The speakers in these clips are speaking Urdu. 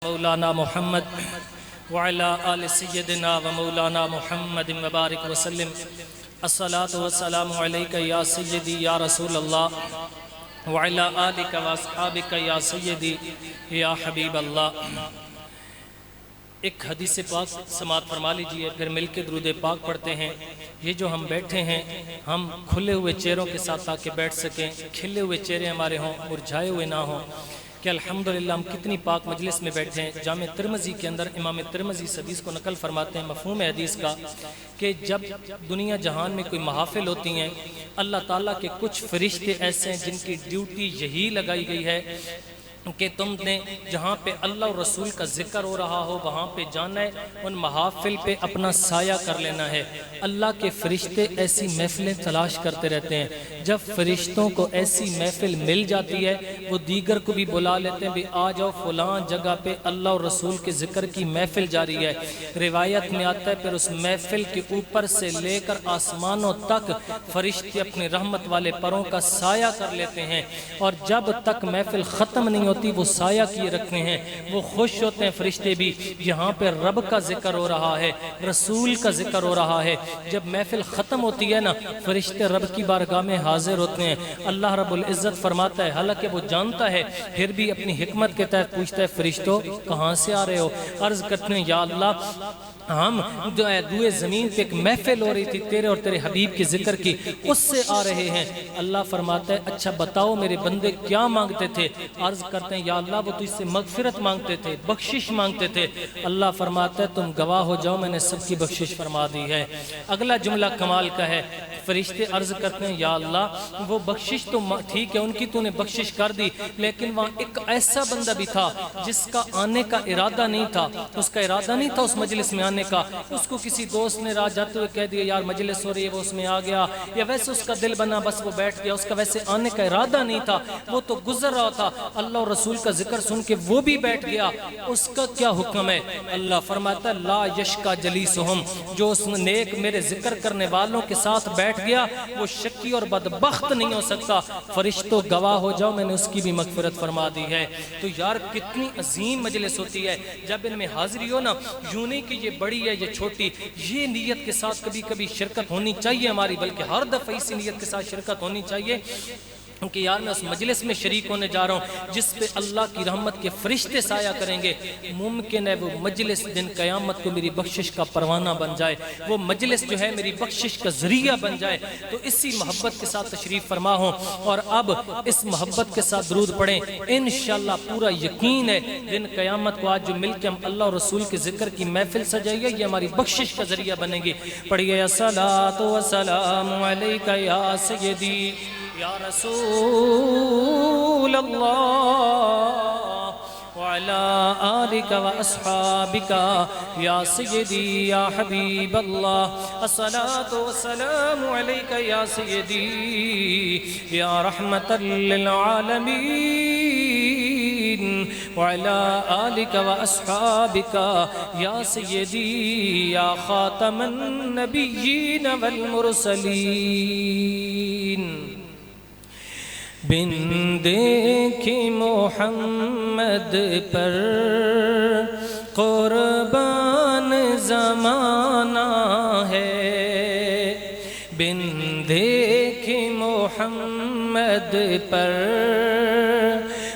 مولانا محمد وعلى آل سيدنا ومولانا محمد مبارک وسلم الصلاة والسلام علیکہ یا سیدی یا رسول اللہ وعلى آلک واصحابک یا سیدی یا حبیب اللہ۔ ایک حدیث پاک سماعت فرما لیجئے، پھر مل کے درود پاک پڑھتے ہیں۔ یہ جو ہم بیٹھے ہیں ہم کھلے ہوئے چہروں کے ساتھ تاکہ بیٹھ سکیں، کھلے ہوئے چہرے ہمارے ہوں، مرجھائے ہوئے نہ ہوں کہ الحمدللہ ہم کتنی پاک مجلس میں بیٹھے ہیں۔ جامع ترمذی کے اندر امام ترمذی اس حدیث کو نقل فرماتے ہیں، مفہوم حدیث کا کہ جب دنیا جہان میں کوئی محافل ہوتی ہیں، اللہ تعالیٰ کے کچھ فرشتے ایسے ہیں جن کی ڈیوٹی یہی لگائی گئی ہے کہ تم نے جہاں پہ اللہ اور رسول کا ذکر ہو رہا ہو وہاں پہ جانا ہے، ان محافل پہ اپنا سایہ کر لینا ہے۔ اللہ کے فرشتے ایسی محفلیں تلاش کرتے رہتے ہیں، جب فرشتوں کو ایسی محفل مل جاتی ہے وہ دیگر کو بھی بلا لیتے ہیں، بھی آ جاؤ فلاں جگہ پہ اللہ اور رسول کے ذکر کی محفل جاری ہے۔ روایت میں آتا ہے پھر اس محفل کے اوپر سے لے کر آسمانوں تک فرشتے اپنے رحمت والے پروں کا سایہ کر لیتے ہیں، اور جب تک محفل ختم نہیں ہوتی وہ سایہ کیے رکھتے ہیں، وہ خوش ہوتے ہیں فرشتے بھی، یہاں پہ رب کا ذکر ہو رہا ہے، رسول کا ذکر ہو رہا ہے۔ جب محفل ختم ہوتی ہے نا، فرشتے رب کی بارگاہ میں حاضر ہوتے ہیں۔ اللہ رب العزت فرماتا ہے، حالانکہ وہ جانتا ہے پھر بھی اپنی حکمت کے تحت پوچھتا ہے، فرشتوں کہاں سے آ رہے ہو؟ عرض کرتے ہیں، یا اللہ ہم جو ہے دوئے زمین پہ ایک محفل ہو رہی تھی تیرے اور تیرے حبیب کے ذکر کی، اس سے آ رہے ہیں۔ اللہ فرماتا ہے، اچھا بتاؤ میرے بندے کیا مانگتے تھے؟ عرض کرتے ہیں، یا اللہ وہ تجھ سے مغفرت مانگتے تھے، بخشش مانگتے تھے۔ اللہ فرماتا ہے، تم گواہ ہو جاؤ میں نے سب کی بخشش فرما دی ہے۔ اگلا جملہ کمال کا ہے، فرشتے عرض کرتے ہیں، یا اللہ وہ بخشش تو ٹھیک ہے ان کی تو نے بخشش کر دی، لیکن وہاں ایک ایسا بندہ بھی تھا جس کا آنے کا ارادہ نہیں تھا، اس کا ارادہ نہیں تھا اس مجلس میں آنے کا، اس کو کسی دوست نے راہ جاتے ہوئے کہہ دیا یار مجلس ہو رہی ہے، وہ اس میں آ گیا، یا ویسے اس کا دل بنا بس وہ بیٹھ گیا، اس کا ویسے آنے کا ارادہ نہیں تھا، وہ تو گزر رہا تھا، اللہ اور رسول کا ذکر سن کے وہ بھی بیٹھ گیا، اس کا کیا حکم ہے؟ اللہ فرماتا ہے، لا یشکا جلیسہم، جو اس نیک میرے ذکر کرنے والوں کے ساتھ بیٹھ گیا وہ شکی اور بدبخت نہیں ہو سکتا۔ فرشتوں گواہ ہو جاؤ میں نے اس کی بھی مغفرت فرما دی ہے۔ تو یار کتنی عظیم مجلس ہوتی ہے جب ان میں حاضری ہو نا، یوں نہیں کہ یہ بڑی ہے یہ چھوٹی، یہ نیت کے ساتھ کبھی کبھی شرکت ہونی چاہیے ہماری، بلکہ ہر دفعہ اسی نیت کے ساتھ شرکت ہونی چاہیے کہ یار میں اس مجلس میں شریک ہونے جا رہا ہوں جس پہ اللہ کی رحمت کے فرشتے سایہ کریں گے۔ ممکن ہے وہ مجلس دن قیامت کو میری بخشش کا پروانہ بن جائے، وہ مجلس جو ہے میری بخشش کا ذریعہ بن جائے۔ تو اسی محبت کے ساتھ تشریف فرما ہوں، اور اب اس محبت کے ساتھ درود پڑھیں، انشاءاللہ پورا یقین ہے دن قیامت کو آج جو مل کے ہم اللہ اور رسول کے ذکر کی محفل سجائیے یہ ہماری بخشش کا ذریعہ بنے گی۔ پڑھیے الصلاۃ والسلام علیکہ یا سیدی یا رسول اللہ وعلى آلك وأصحابك يا سيدي يا حبيب الله الصلاة والسلام عليك يا سيدي يا رحمة للعالمين وعلى آلك وأصحابك يا سيدي يا خاتم النبيين والمرسلين بن دیکھی محمد پر قربان زمانہ ہے، بن دیکھی محمد پر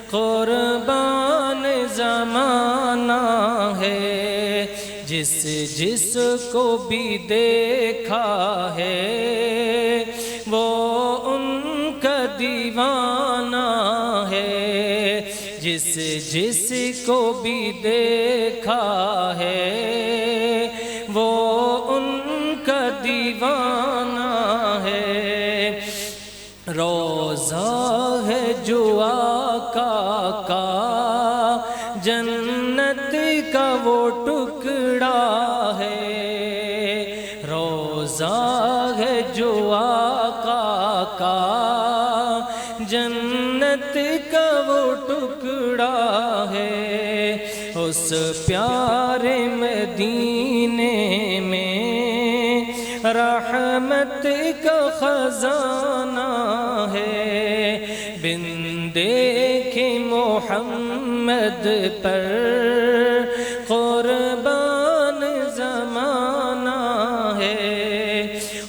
قربان زمانہ ہے، جس کو بھی دیکھا ہے وہ ان کا دیوانہ ہے، جس کو بھی دیکھا ہے وہ ان کا دیوانہ ہے۔ روضہ ہے جو آقا کا جنت کا وہ ٹکڑا ہے، روضہ ہے جو آقا کا جنت کا وہ ٹکڑا ہے، اس پیارے مدینے میں رحمت کا خزانہ ہے، بن دیکھے محمد پر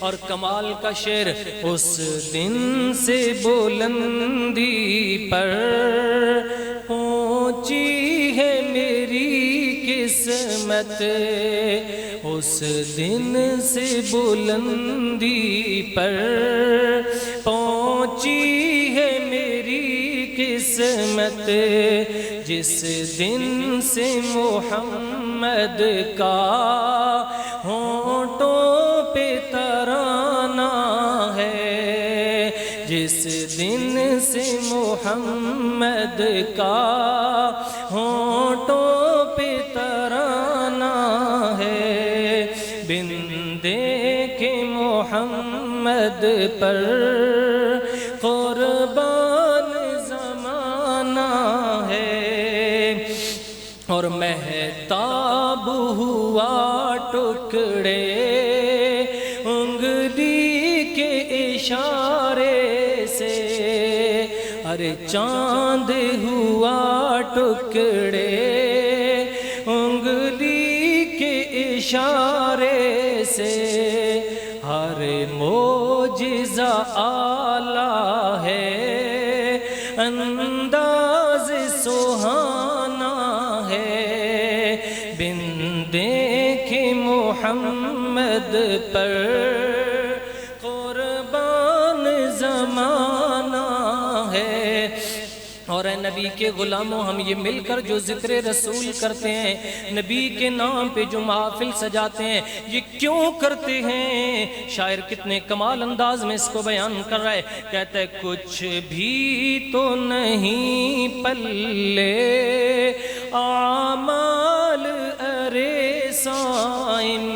اور کمال کا شعر، اس دن سے بلندی پر پہنچی ہے میری قسمت، اس دن سے بلندی پر پہنچی ہے میری قسمت، جس دن سے محمد کا ہونٹوں پہ ترانہ ہے، جس دن سے محمد کا ہونٹوں پہ ترانہ ہے، بن دیکھے محمد پر قربان زمانہ ہے، اور مہتاب ہوا ٹکڑے انگلی کے اشارے سے، ارے چاند ہوا ٹکڑے انگلی کے اشارے سے، ہر معجزہ اعلیٰ ہے، انداز سہانا ہے، بن دیکھے محمد پر قربان زمانہ ہے۔ اور اے نبی کے غلاموں، ہم یہ مل کر جو ذکر رسول کرتے ہیں، نبی کے نام پہ جو محافل سجاتے ہیں، یہ کیوں کرتے ہیں؟ شاعر کتنے کمال انداز میں اس کو بیان کر رہا ہے، کہتا ہے کچھ بھی تو نہیں پلے اعمال ارے صائم،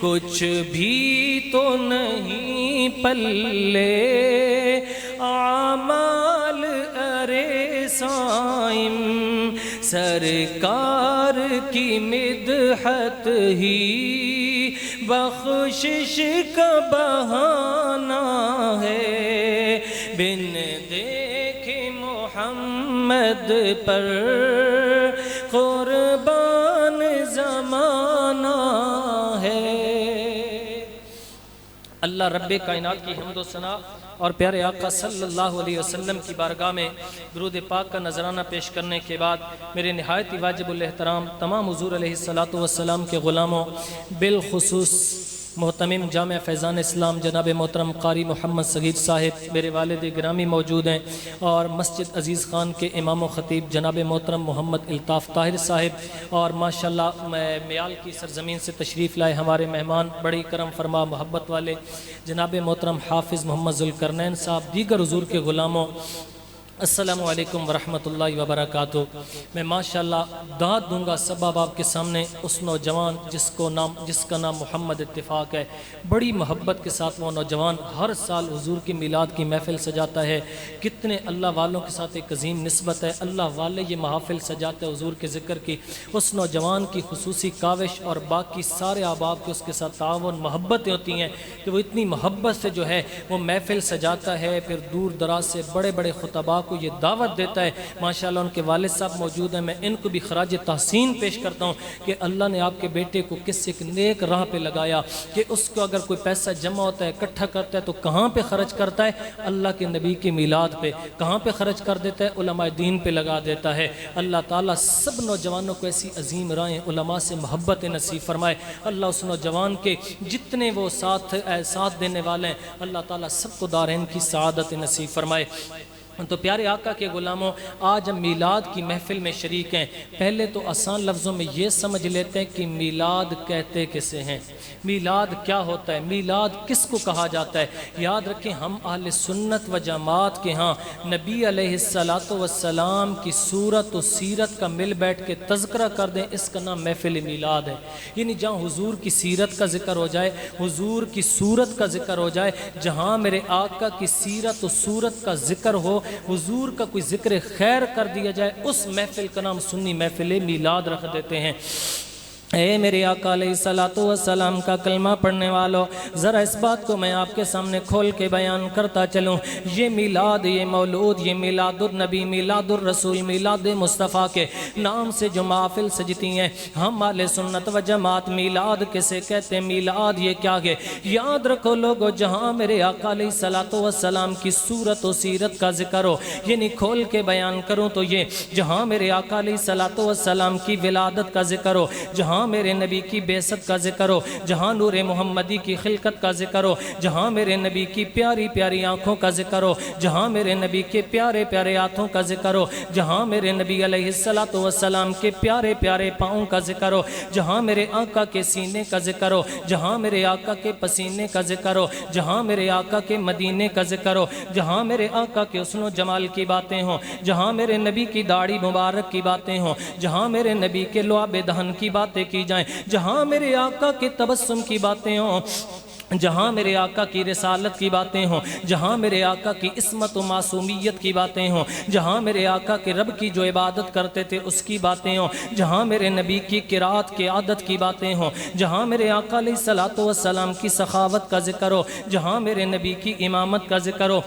کچھ بھی تو نہیں پلے اعمال ارے صائم، سرکار کی مدحت ہی بخشش کا بہانہ ہے، بن دیکھے محمد پر قربان زمانہ ہے۔ اللہ رب کائنات کی حمد و ثنا اور پیارے آقا صلی اللہ علیہ وسلم کی بارگاہ میں درود پاک کا نذرانہ پیش کرنے کے بعد میرے نہایت واجب الاحترام تمام حضور علیہ السلام کے غلاموں، بالخصوص محتمم جامع فیضان اسلام جناب محترم قاری محمد صغیر صاحب میرے والد گرامی موجود ہیں، اور مسجد عزیز خان کے امام و خطیب جناب محترم محمد الطاف طاہر صاحب، اور ماشاءاللہ میال کی سرزمین سے تشریف لائے ہمارے مہمان بڑی کرم فرما محبت والے جناب محترم حافظ محمد ذوالقرنین صاحب، دیگر حضور کے غلاموں، السلام علیکم ورحمۃ اللہ وبرکاتہ۔ میں ماشاءاللہ داد دوں گا سب آپ کے سامنے اس نوجوان جس کا نام محمد اتفاق ہے، بڑی محبت کے ساتھ وہ نوجوان ہر سال حضور کی میلاد کی محفل سجاتا ہے، کتنے اللہ والوں کے ساتھ ایک عظیم نسبت ہے، اللہ والے یہ محافل سجاتے ہیں حضور کے ذکر کی، اس نوجوان کی خصوصی کاوش اور باقی سارے احباب کے اس کے ساتھ تعاون محبتیں ہوتی ہیں کہ وہ اتنی محبت سے جو ہے وہ محفل سجاتا ہے، پھر دور دراز سے بڑے بڑے خطباء کو یہ دعوت دیتا ہے۔ ماشاءاللہ ان کے والد صاحب موجود ہیں، میں ان کو بھی خراج تحسین پیش کرتا ہوں کہ اللہ نے آپ کے بیٹے کو کس ایک نیک راہ پہ لگایا کہ اس کو اگر کوئی پیسہ جمع ہوتا ہے اکٹھا کرتا ہے تو کہاں پہ خرچ کرتا ہے؟ اللہ کے نبی کی میلاد پہ۔ کہاں پہ خرچ کر دیتا ہے؟ علماء دین پہ لگا دیتا ہے۔ اللہ تعالیٰ سب نوجوانوں کو ایسی عظیم راہیں علماء سے محبت نصیب فرمائے۔ اللہ اس نوجوان کے جتنے وہ ساتھ دینے والے ہیں، اللہ تعالیٰ سب کو دارین کی سعادت نصیب فرمائے۔ تو پیارے آقا کے غلاموں، آج ہم میلاد کی محفل میں شریک ہیں۔ پہلے تو آسان لفظوں میں یہ سمجھ لیتے ہیں کہ میلاد کہتے کسے ہیں، میلاد کیا ہوتا ہے، میلاد کس کو کہا جاتا ہے۔ یاد رکھیں ہم اہل سنت و جماعت کے ہاں نبی علیہ السلام کی صورت و سیرت کا مل بیٹھ کے تذکرہ کر دیں، اس کا نام محفل میلاد ہے۔ یعنی جہاں حضور کی سیرت کا ذکر ہو جائے، حضور کی صورت کا ذکر ہو جائے، جہاں میرے آقا کی سیرت و صورت کا ذکر ہو، حضور کا کوئی ذکر خیر کر دیا جائے، اس محفل کا نام سنی محفل میلاد رکھ دیتے ہیں۔ اے میرے آقا علیہ السلام کا کلمہ پڑھنے والو، ذرا اس بات کو میں آپ کے سامنے کھول کے بیان کرتا چلوں۔ یہ میلاد، یہ مولود، یہ میلاد النبی، میلاد الرسول، میلاد مصطفیٰ کے نام سے جو محفل سجتی ہیں، ہم اہل سنت و جماعت میلاد کسے کہتے ہیں؟ میلاد یہ کیا ہے؟ یاد رکھو لوگو، جہاں میرے آقا علیہ السلام کی صورت و سیرت کا ذکر ہو، یعنی کھول کے بیان کروں تو یہ جہاں میرے آقا علیہ السلام کی ولادت کا ذکر ہو، جہاں میرے نبی کی بعثت کا ذکر ہو، جہاں نور محمدی کی خلقت کا ذکر ہو، جہاں میرے نبی کی پیاری پیاری آنکھوں کا ذکر ہو، جہاں میرے نبی کے پیارے پیارے ہاتھوں کا ذکر ہو، جہاں میرے نبی علیہ السلام کے پیارے پیارے پاؤں کا ذکر ہو، جہاں میرے آقا کے سینے کا ذکر ہو، جہاں میرے آقا کے پسینے کا ذکر ہو، جہاں میرے آقا کے مدینے کا ذکر ہو، جہاں میرے آقا کے حسن و جمال کی باتیں ہوں، جہاں میرے نبی کی داڑھی مبارک کی باتیں ہوں، جہاں میرے نبی کے لعاب دہن کی باتیں کی جائیں، جہاں میرے آقا کے تبسم کی باتیں ہوں، جہاں میرے آقا کی رسالت کی باتیں ہوں، جہاں میرے آقا کی عصمت و معصومیت کی باتیں ہوں، جہاں میرے آقا کے رب کی جو عبادت کرتے تھے اس کی باتیں ہوں، جہاں میرے نبی کی قرات کی عادت کی باتیں ہوں، جہاں میرے آقا علیہ السلام کی سخاوت کا ذکر ہو، جہاں میرے نبی کی امامت کا ذکر ہو،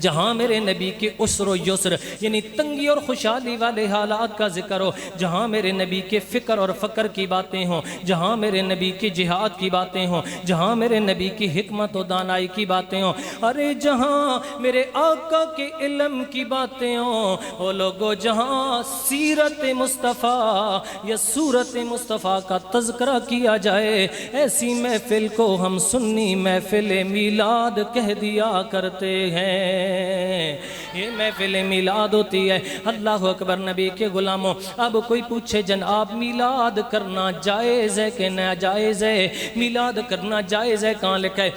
جہاں میرے نبی کے عسر و یسر یعنی تنگی اور خوشحالی والے حالات کا ذکر ہو، جہاں میرے نبی کے فکر اور فقر کی باتیں ہوں، جہاں میرے نبی کے جہاد کی باتیں ہوں، جہاں میرے نبی کی حکمت و دانائی کی باتیں ہوں، ارے جہاں میرے آقا کے علم کی باتیں ہوں، وہ لوگو جہاں سیرت مصطفیٰ یا صورت مصطفیٰ کا تذکرہ کیا جائے، ایسی محفل کو ہم سنی محفل میلاد کہہ دیا کرتے ہیں۔ یہ محفل میلاد ہوتی ہے۔ اللہ اکبر، نبی کے غلاموں، اب کوئی پوچھے جناب میلاد کرنا جائز ہے کہ ناجائز ہے؟ میلاد کرنا جائز ہے کہاں لکھا ہے؟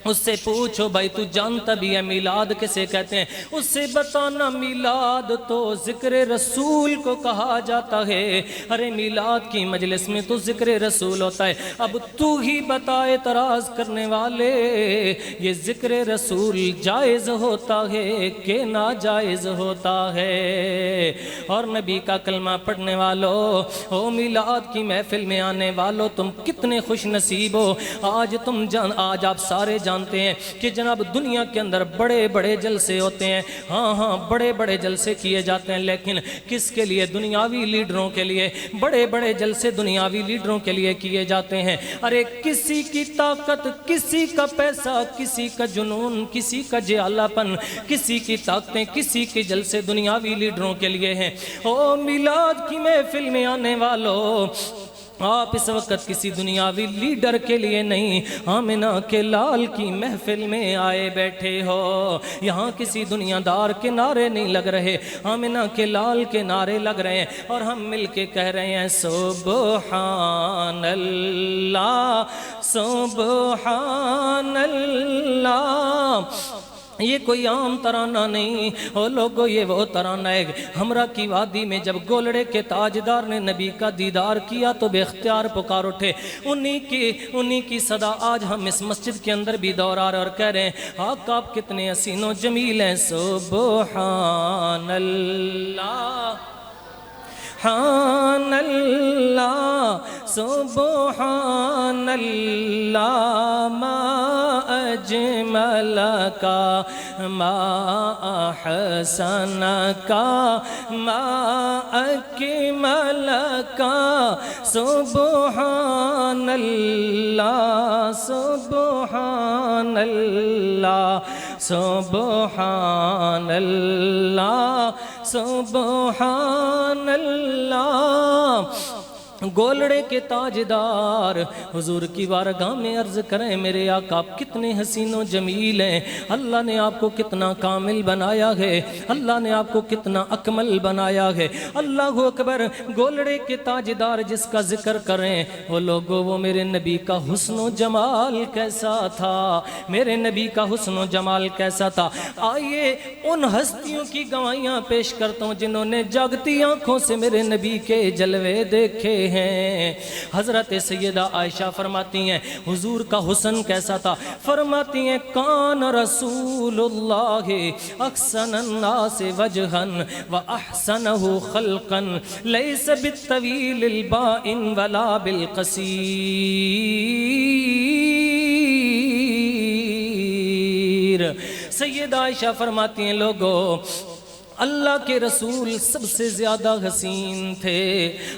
اس سے پوچھو بھائی تو جانتا بھی ہے میلاد کسے کہتے ہیں؟ اس سے بتانا میلاد تو ذکر رسول کو کہا جاتا ہے۔ ارے میلاد کی مجلس میں تو ذکر رسول ہوتا ہے، اب تو ہی بتا اعتراض کرنے والے، یہ ذکر رسول جائز ہوتا ہے کہ ناجائز ہوتا ہے؟ اور نبی کا کلمہ پڑھنے والو، او میلاد کی محفل میں آنے والو، تم کتنے خوش نصیب ہو۔ آج آپ سارے جانتے ہیں کہ جناب دنیا کے اندر بڑے بڑے جلسے ہوتے ہیں، ہاں بڑے بڑے جلسے کیے جاتے ہیں، لیکن کس کے لیے؟ دنیاوی لیڈروں کے لیے۔ بڑے بڑے جلسے دنیاوی لیڈروں کے لیے کیے جاتے ہیں۔ ارے کسی کی طاقت، کسی کا پیسہ، کسی کا جنون، کسی کا جہالہ پن، کسی کی طاقتیں، کسی کے جلسے دنیاوی لیڈروں کے لیے ہیں۔ او میلاد کی محفل میں آنے والو، آپ اس وقت کسی دنیاوی لیڈر کے لیے نہیں، آمنہ کے لال کی محفل میں آئے بیٹھے ہو۔ یہاں کسی دنیا دار کے نعرے نہیں لگ رہے، آمنہ کے لال کے نعرے لگ رہے ہیں، اور ہم مل کے کہہ رہے ہیں سبحان اللہ سبحان اللہ۔ یہ کوئی عام ترانہ نہیں، او لوگو یہ وہ ترانہ ہے۔ ہمراہ کی وادی میں جب گولڑے کے تاجدار نے نبی کا دیدار کیا تو بے اختیار پکار اٹھے، انہی کی صدا آج ہم اس مسجد کے اندر بھی دورا رہے اور کہہ رہے ہیں آقا آپ کتنے حسین و جمیل ہیں۔ سبحان اللہ سبحان اللہ سبحان اللہ، ما اجمل کا ما احسن کا ما اکمل کا، سبحان اللہ سبحان اللہ سبحان اللہ سبحان اللہ۔ گولڑے کے تاجدار حضور کی بارگاہ میں عرض کریں میرے آقا آپ کتنے حسین و جمیل ہیں، اللہ نے آپ کو کتنا کامل بنایا ہے، اللہ نے آپ کو کتنا اکمل بنایا ہے۔ اللہ اکبر۔ گولڑے کے تاجدار جس کا ذکر کریں وہ لوگوں، وہ میرے نبی کا حسن و جمال کیسا تھا، میرے نبی کا حسن و جمال کیسا تھا۔ آئیے ان ہستیوں کی گواہیاں پیش کرتا ہوں جنہوں نے جاگتی آنکھوں سے میرے نبی کے جلوے دیکھے ہیں۔ حضرت سیدہ عائشہ فرماتی ہیں حضور کا حسن کیسا تھا؟ فرماتی ہیں کان رسول اللہ احسن الناس وجہا واحسنہ خلقا لیس بالطویل البائن ولا بالقصیر۔ سیدہ عائشہ فرماتی ہیں لوگوں اللہ کے رسول سب سے زیادہ حسین تھے،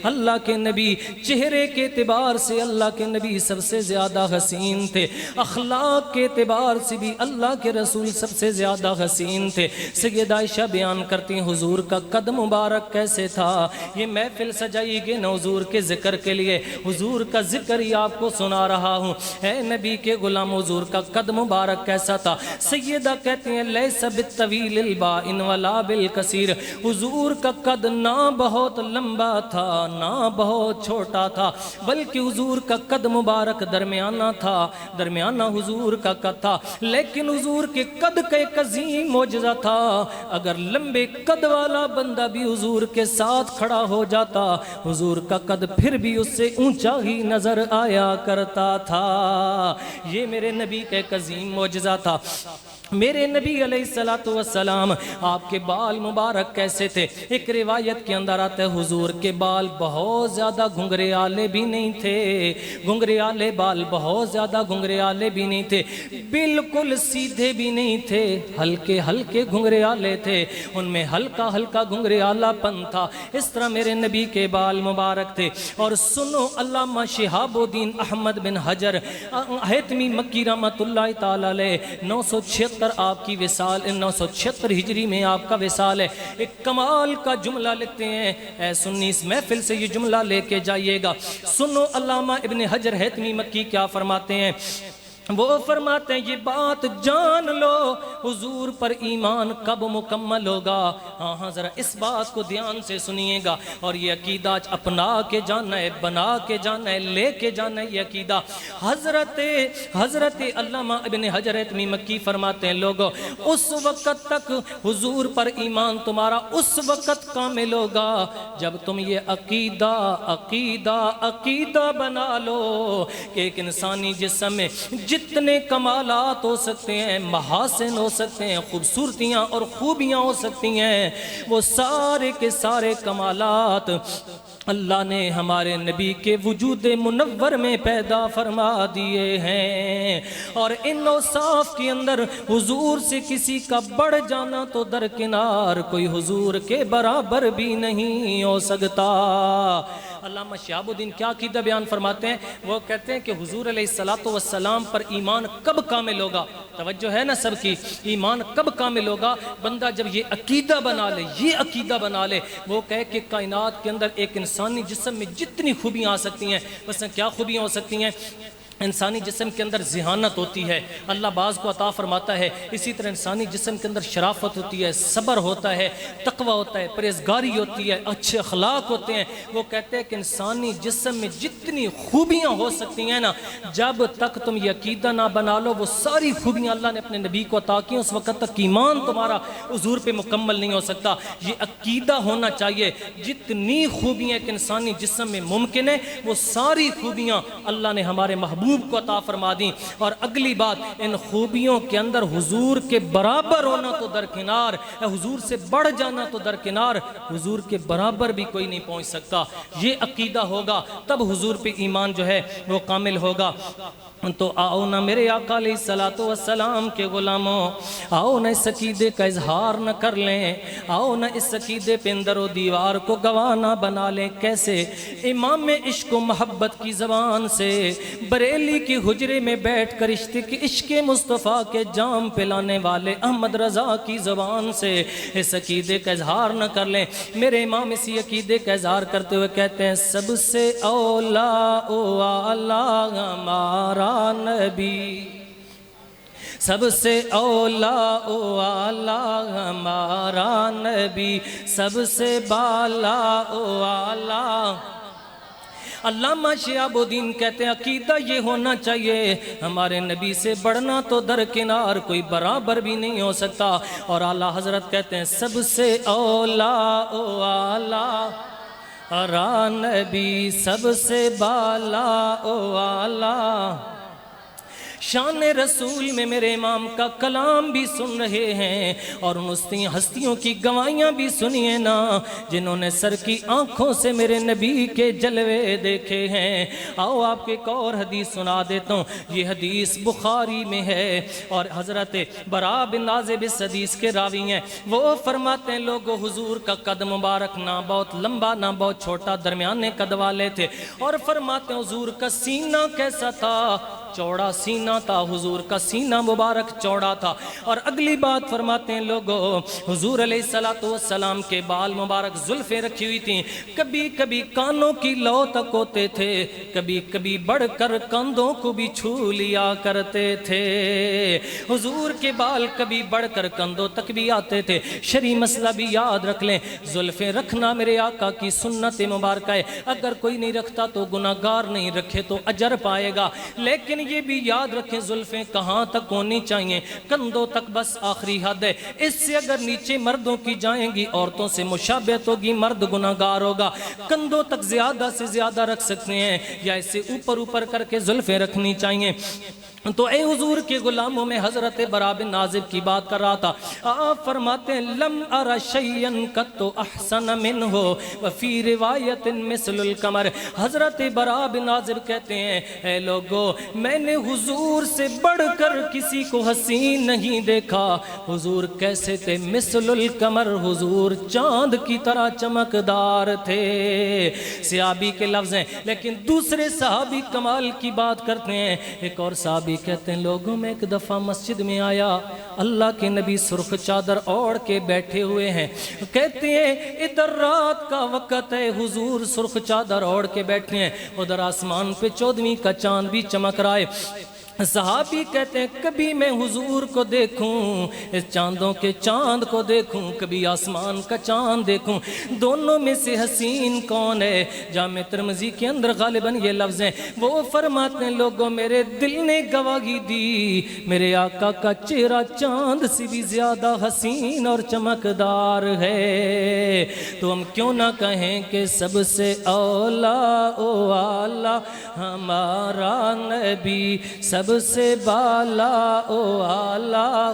اللہ کے نبی چہرے کے اعتبار سے اللہ کے نبی سب سے زیادہ حسین تھے، اخلاق کے اعتبار سے بھی اللہ کے رسول سب سے زیادہ حسین تھے۔ سیدہ عائشہ بیان کرتی ہیں حضور کا قد مبارک کیسے تھا۔ یہ محفل سجائی گئی نا حضور کے ذکر کے لیے، حضور کا ذکر ہی آپ کو سنا رہا ہوں۔ اے نبی کے غلام حضور کا قد مبارک کیسا تھا؟ سیدہ کہتی ہیں لیس بالطویل البائن ولا کثیر، حضور کا قد نہ بہت لمبا تھا نہ بہت چھوٹا تھا، بلکہ حضور کا قد مبارک درمیانہ تھا، درمیانہ حضور کا قد تھا۔ لیکن حضور کے قد کا ایک عظیم معجزہ تھا، اگر لمبے قد والا بندہ بھی حضور کے ساتھ کھڑا ہو جاتا حضور کا قد پھر بھی اس سے اونچا ہی نظر آیا کرتا تھا۔ یہ میرے نبی کا ایک عظیم معجزہ تھا۔ میرے نبی علیہ السلام آپ کے بال مبارک کیسے تھے؟ ایک روایت کے اندر آتا ہے حضور کے بال بہت زیادہ گھنگریالے بھی نہیں تھے، گھنگریالے بال بہت زیادہ گھنگریالے بھی نہیں تھے، بالکل سیدھے بھی نہیں تھے، ہلکے ہلکے گھنگریالے تھے، ان میں ہلکا ہلکا گھنگریالہ پن تھا۔ اس طرح میرے نبی کے بال مبارک تھے۔ اور سنو علامہ شہاب الدین احمد بن حجر حیتمی مکی رحمۃ اللہ تعالی علیہ 976 آپ کی وصال 976 ہجری میں آپ کا وصال ہے، ایک کمال کا جملہ لکھتے ہیں۔ اے سنی اس محفل سے یہ جملہ لے کے جائیے گا۔ سنو علامہ ابن حجر حیتمی مکی کیا فرماتے ہیں؟ وہ فرماتے ہیں یہ بات جان لو حضور پر ایمان کب مکمل ہوگا۔ ہاں ذرا اس بات کو دھیان سے سنیے گا، اور یہ عقیدہ اپنا کے جانا ہے، بنا کے جانا ہے، لے کے جانا ہے یہ عقیدہ۔ حضرت علامہ ابن حجر حیتمی مکی فرماتے ہیں لوگوں اس وقت تک حضور پر ایمان تمہارا اس وقت کامل ہوگا جب تم یہ عقیدہ بنا لو کہ ایک انسانی جسم میں جتنے کمالات ہو سکتے ہیں، محاسن ہو سکتے ہیں، خوبصورتیاں اور خوبیاں ہو سکتی ہیں، وہ سارے کے سارے کمالات اللہ نے ہمارے نبی کے وجود منور میں پیدا فرما دیے ہیں۔ اور ان اوصاف کے اندر حضور سے کسی کا بڑھ جانا تو درکنار، کوئی حضور کے برابر بھی نہیں ہو سکتا۔ علامہ شہاب الدین کیا عقیدہ بیان فرماتے ہیں؟ وہ کہتے ہیں کہ حضور علیہ السلام پر ایمان کب کامل ہوگا؟ توجہ ہے نا سب کی؟ ایمان کب کامل ہوگا؟ بندہ جب یہ عقیدہ بنا لے، یہ عقیدہ بنا لے، وہ کہے کہ کائنات کے اندر ایک انسانی جسم میں جتنی خوبیاں آ سکتی ہیں، مثلا کیا خوبیاں ہو سکتی ہیں؟ انسانی جسم کے اندر ذہانت ہوتی ہے، اللہ بعض کو عطا فرماتا ہے۔ اسی طرح انسانی جسم کے اندر شرافت ہوتی ہے، صبر ہوتا ہے، تقوی ہوتا ہے، پرہیزگاری ہوتی ہے، اچھے اخلاق ہوتے ہیں۔ وہ کہتے ہیں کہ انسانی جسم میں جتنی خوبیاں ہو سکتی ہیں نا، جب تک تم یہ عقیدہ نہ بنا لو وہ ساری خوبیاں اللہ نے اپنے نبی کو عطا کی، اس وقت تک ایمان تمہارا حضور پہ مکمل نہیں ہو سکتا۔ یہ عقیدہ ہونا چاہیے، جتنی خوبیاں ایک انسانی جسم میں ممکن ہے وہ ساری خوبیاں اللہ نے ہمارے محبوب کو عطا فرما دیں۔ اور اگلی بات، ان خوبیوں کے اندر حضور کے برابر ہونا تو درکنار، حضور سے بڑھ جانا تو درکنار، حضور کے برابر بھی کوئی نہیں پہنچ سکتا۔ یہ عقیدہ ہوگا تب حضور پہ ایمان جو ہے وہ کامل ہوگا۔ تو آؤ نہ میرے آقا علیہ السلام کے غلاموں، آؤ نہ اس عقیدے کا اظہار نہ کر لیں، آؤ نہ اس عقیدے پہ اندر و دیوار کو گواہ نہ بنا لیں۔ کیسے؟ امام عشق و محبت کی زبان سے، بریلی کی حجرے میں بیٹھ کر عشق مصطفیٰ کے جام پلانے والے احمد رضا کی زبان سے اس عقیدے کا اظہار نہ کر لیں۔ میرے امام اسی عقیدے کا اظہار کرتے ہوئے کہتے ہیں سب سے اولا او اعلیٰ ہمارا نبی، سب سے اولا او اعلیٰ ہمارا نبی، سب سے بالا او اعلیٰ۔ علامہ شہاب الدین کہتے ہیں عقیدہ یہ ہونا چاہیے ہمارے نبی سے بڑھنا تو درکنار، کوئی برابر بھی نہیں ہو سکتا۔ اور اعلیٰ حضرت کہتے ہیں سب سے اولا او اعلیٰ آرا نبی سب سے بالا او آلہ شان رسول میں میرے امام کا کلام بھی سن رہے ہیں اور ان ہستیوں کی گواہیاں بھی سنیے نا جنہوں نے سر کی آنکھوں سے میرے نبی کے جلوے دیکھے ہیں۔ آؤ آپ کے ایک اور حدیث سنا دیتا ہوں، یہ حدیث بخاری میں ہے اور حضرت براء بن عازب اس حدیث کے راوی ہیں۔ وہ فرماتے ہیں لوگوں حضور کا قد مبارک نہ بہت لمبا نہ بہت چھوٹا، درمیانے قد والے تھے، اور فرماتے ہیں حضور کا سینہ کیسا تھا؟ چوڑا سینہ تھا، حضور کا سینہ مبارک چوڑا تھا۔ اور اگلی بات فرماتے ہیں لوگوں حضور علیہ السلام کے بال مبارک زلفیں رکھی ہوئی تھیں، کبھی کبھی کانوں کی لو تک ہوتے تھے، کبھی کبھی بڑھ کر کندھوں کو بھی چھو لیا کرتے تھے۔ حضور کے بال کبھی بڑھ کر کندھوں تک بھی آتے تھے۔ شرعی مسئلہ بھی یاد رکھ لیں، زلفیں رکھنا میرے آقا کی سنت مبارکہ ہے، اگر کوئی نہیں رکھتا تو گناہگار نہیں، رکھے تو اجر پائے گا۔ لیکن یہ بھی یاد رکھیں زلفیں کہاں تک ہونی چاہیے؟ کندھوں تک بس آخری حد ہے، اس سے اگر نیچے مردوں کی جائیں گی عورتوں سے مشابہت ہوگی، مرد گناہگار ہوگا۔ کندھوں تک زیادہ سے زیادہ رکھ سکتے ہیں یا اس سے اوپر کر کے زلفیں رکھنی چاہیے۔ تو اے حضور کے غلاموں میں حضرت براء بن عازب کی بات کر رہا تھا، آپ فرماتے ہیں لم ار شیئا قط احسن منہ وفی روایت مثل القمر۔ حضرت براء بن عازب کہتے ہیں اے لوگو میں نے حضور سے بڑھ کر کسی کو حسین نہیں دیکھا۔ حضور کیسے تھے؟ مثل القمر، حضور چاند کی طرح چمکدار تھے۔ صحابی کے لفظ ہیں، لیکن دوسرے صحابی کمال کی بات کرتے ہیں۔ ایک اور صحابی کہتے ہیں لوگوں میں ایک دفعہ مسجد میں آیا، اللہ کے نبی سرخ چادر اوڑھ کے بیٹھے ہوئے ہیں، کہتے ہیں ادھر رات کا وقت ہے، حضور سرخ چادر اوڑھ کے بیٹھے ہیں، ادھر آسمان پہ 14ویں کا چاند بھی چمک رہا ہے۔ صحابی کہتے ہیں کبھی میں حضور کو دیکھوں، اس چاندوں کے چاند کو دیکھوں، کبھی آسمان کا چاند دیکھوں، دونوں میں سے حسین کون ہے؟ جامع ترمذی کے اندر غالباً یہ لفظ ہیں۔ وہ فرماتے ہیں لوگوں میرے دل نے گواہی دی میرے آقا کا چہرہ چاند سے بھی زیادہ حسین اور چمکدار ہے۔ تو ہم کیوں نہ کہیں کہ سب سے اولا او اعلیٰ ہمارا نبی، سب سے بالا او اعلیٰ،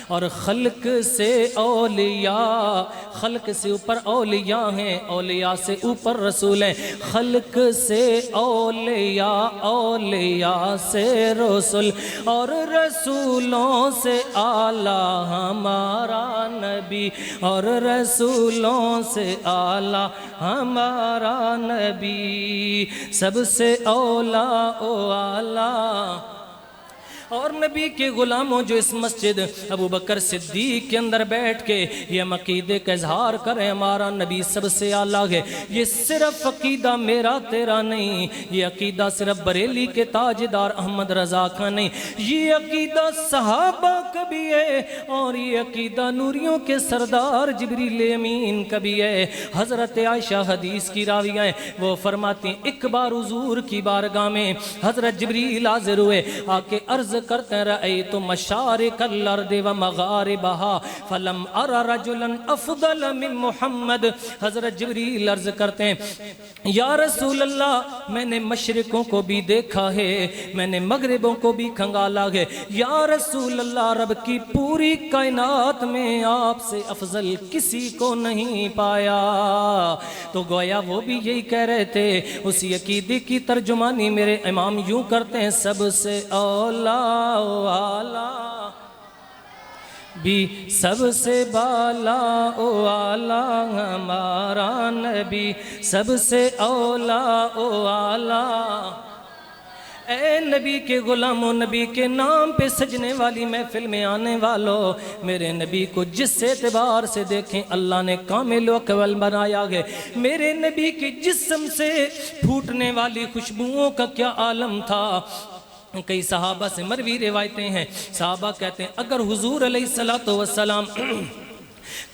اور خلق سے اولیاء، خلق سے اوپر اولیاء ہیں، اولیاء سے اوپر رسول ہیں، خلق سے اولیاء، اولیاء سے رسول، اور رسولوں سے اعلیٰ ہمارا نبی، اور رسولوں سے اعلیٰ ہمارا نبی، سب سے اولا او اعلیٰ۔ اور نبی کے غلاموں جو اس مسجد ابو بکر صدیق کے اندر بیٹھ کے یہ عقیدے کا اظہار کریں ہمارا نبی سب سے اعلیٰ ہے، یہ صرف عقیدہ میرا تیرا نہیں، یہ عقیدہ صرف بریلی کے تاجدار احمد رضا کا نہیں، یہ عقیدہ صحابہ کا بھی ہے، اور یہ عقیدہ نوریوں کے سردار جبریل امین کا بھی ہے۔ حضرت عائشہ حدیث کی راویہ ہیں، وہ فرماتی ہیں ایک بار حضور کی بارگاہ میں حضرت جبریل حاضر ہوئے، آ کے عرض کرتے رأیت مشارق الارض و مغاربہا فلم ارى رجلا افضل من محمد۔ حضرت جبریل عرض کرتے ہیں یا رسول اللہ میں نے مشرقوں کو بھی دیکھا ہے، میں نے مغربوں کو بھی کھنگالا ہے، یا رسول اللہ رب کی پوری کائنات میں آپ سے افضل کسی کو نہیں پایا۔ تو گویا وہ بھی یہی کہہ رہے تھے، اسی عقیدے کی ترجمانی میرے امام یوں کرتے ہیں سب سے اولا او اعلیٰ بھی، سب سے بالا او اعلیٰ ہمارا نبی، سب سے اولا او اعلیٰ۔ اے نبی کے غلاموں، نبی کے نام پہ سجنے والی محفل میں آنے والوں، میرے نبی کو جس اعتبار سے دیکھیں اللہ نے کامل و کمل بنایا ہے۔ میرے نبی کے جسم سے پھوٹنے والی خوشبوؤں کا کیا عالم تھا۔ کئی صحابہ سے مروی روایتیں ہیں، صحابہ کہتے ہیں اگر حضور علیہ السلام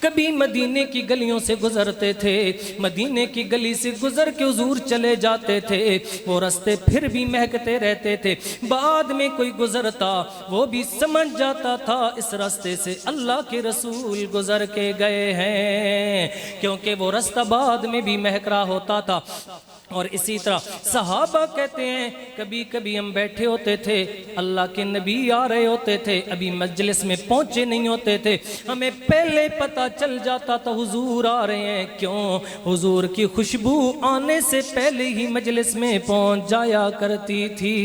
کبھی مدینے کی گلیوں سے گزرتے تھے، مدینے کی گلی سے گزر کے حضور چلے جاتے تھے، وہ رستے پھر بھی مہکتے رہتے تھے، بعد میں کوئی گزرتا وہ بھی سمجھ جاتا تھا اس راستے سے اللہ کے رسول گزر کے گئے ہیں، کیونکہ وہ راستہ بعد میں بھی مہک رہا ہوتا تھا۔ اور اسی طرح صحابہ کہتے ہیں کبھی کبھی ہم بیٹھے ہوتے تھے، اللہ کے نبی آ رہے ہوتے تھے، ابھی مجلس میں پہنچے نہیں ہوتے تھے، ہمیں پہلے پتہ چل جاتا تھا حضور آ رہے ہیں، کیوں؟ حضور کی خوشبو آنے سے پہلے ہی مجلس میں پہنچ جایا کرتی تھی۔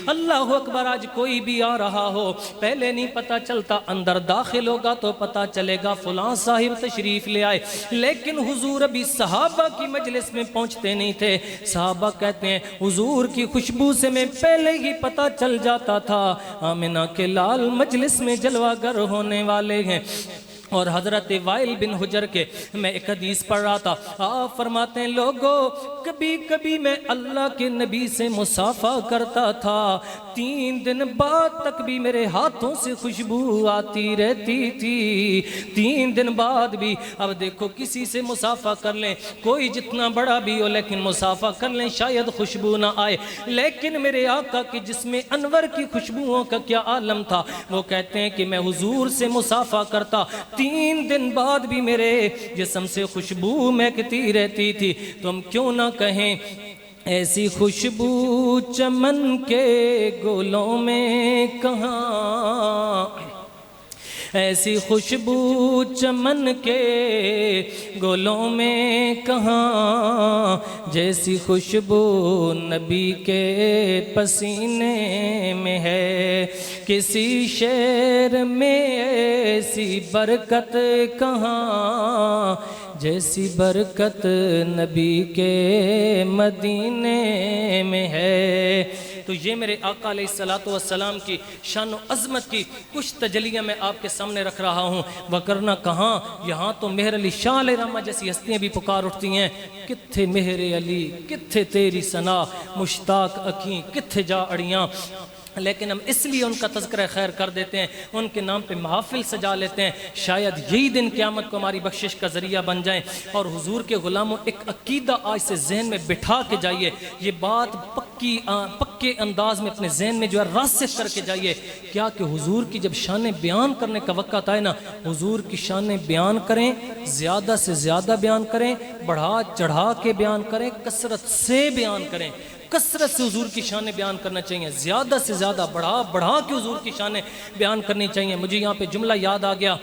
اللہ اکبر، آج کوئی بھی آ رہا ہو پہلے نہیں پتہ چلتا، اندر داخل ہوگا تو پتہ چلے گا فلاں صاحب تشریف لے آئے، لیکن حضور ابھی صحابہ کی مجلس میں پہنچتے نہیں تھے۔ صحابہ کہتے ہیں حضور کی خوشبو سے میں پہلے ہی پتہ چل جاتا تھا آمنہ کے لال مجلس میں جلوہ گر ہونے والے ہیں۔ اور حضرت وائل بن حجر کے میں ایک حدیث پڑھ رہا تھا، آپ فرماتے ہیں لوگوں کبھی کبھی میں اللہ کے نبی سے مصافحہ کرتا تھا، 3 دن بعد تک بھی میرے ہاتھوں سے خوشبو آتی رہتی تھی، 3 دن بعد بھی۔ اب دیکھو کسی سے مصافحہ کر لیں، کوئی جتنا بڑا بھی ہو، لیکن مصافحہ کر لیں شاید خوشبو نہ آئے، لیکن میرے آقا کی جسم انور کی خوشبوؤں کا کیا عالم تھا۔ وہ کہتے ہیں کہ میں حضور سے مصافحہ کرتا، 3 دن بعد بھی میرے جسم سے خوشبو مہکتی رہتی تھی۔ تم کیوں نہ کہیں ایسی خوشبو چمن کے گلوں میں کہاں، ایسی خوشبو چمن کے گلوں میں کہاں، جیسی خوشبو نبی کے پسینے میں ہے، کسی شعر میں ایسی برکت کہاں، جیسی برکت نبی کے مدینے میں ہے۔ تو یہ میرے آقا علیہ السلام کی شان و عظمت کی کچھ تجلیاں میں آپ کے سامنے رکھ رہا ہوں، وگرنہ کہاں، یہاں تو مہر علی شاہ علیہ رحمہ جیسی ہستیاں بھی پکار اٹھتی ہیں، کتھے مہر علی، کتھے تیری ثنا، مشتاق اکھیں کتھے جا اڑیاں۔ لیکن ہم اس لیے ان کا تذکرہ خیر کر دیتے ہیں، ان کے نام پہ محافل سجا لیتے ہیں، شاید یہی دن قیامت کو ہماری بخشش کا ذریعہ بن جائیں۔ اور حضور کے غلاموں ایک عقیدہ آج سے ذہن میں بٹھا کے جائیے، یہ بات پکے انداز میں اپنے ذہن میں جو ہے راسخ کر کے جائیے، کیا کہ حضور کی جب شانیں بیان کرنے کا وقت آئے نا، حضور کی شانیں بیان کریں، زیادہ سے زیادہ بیان کریں، بڑھا چڑھا کے بیان کریں، کثرت سے بیان کریں، کثرت سے حضور کی شانیں بیان کرنا چاہیے، زیادہ سے زیادہ بڑھا کے حضور کی شانیں بیان کرنی چاہیے۔ مجھے یہاں پہ جملہ یاد آ گیا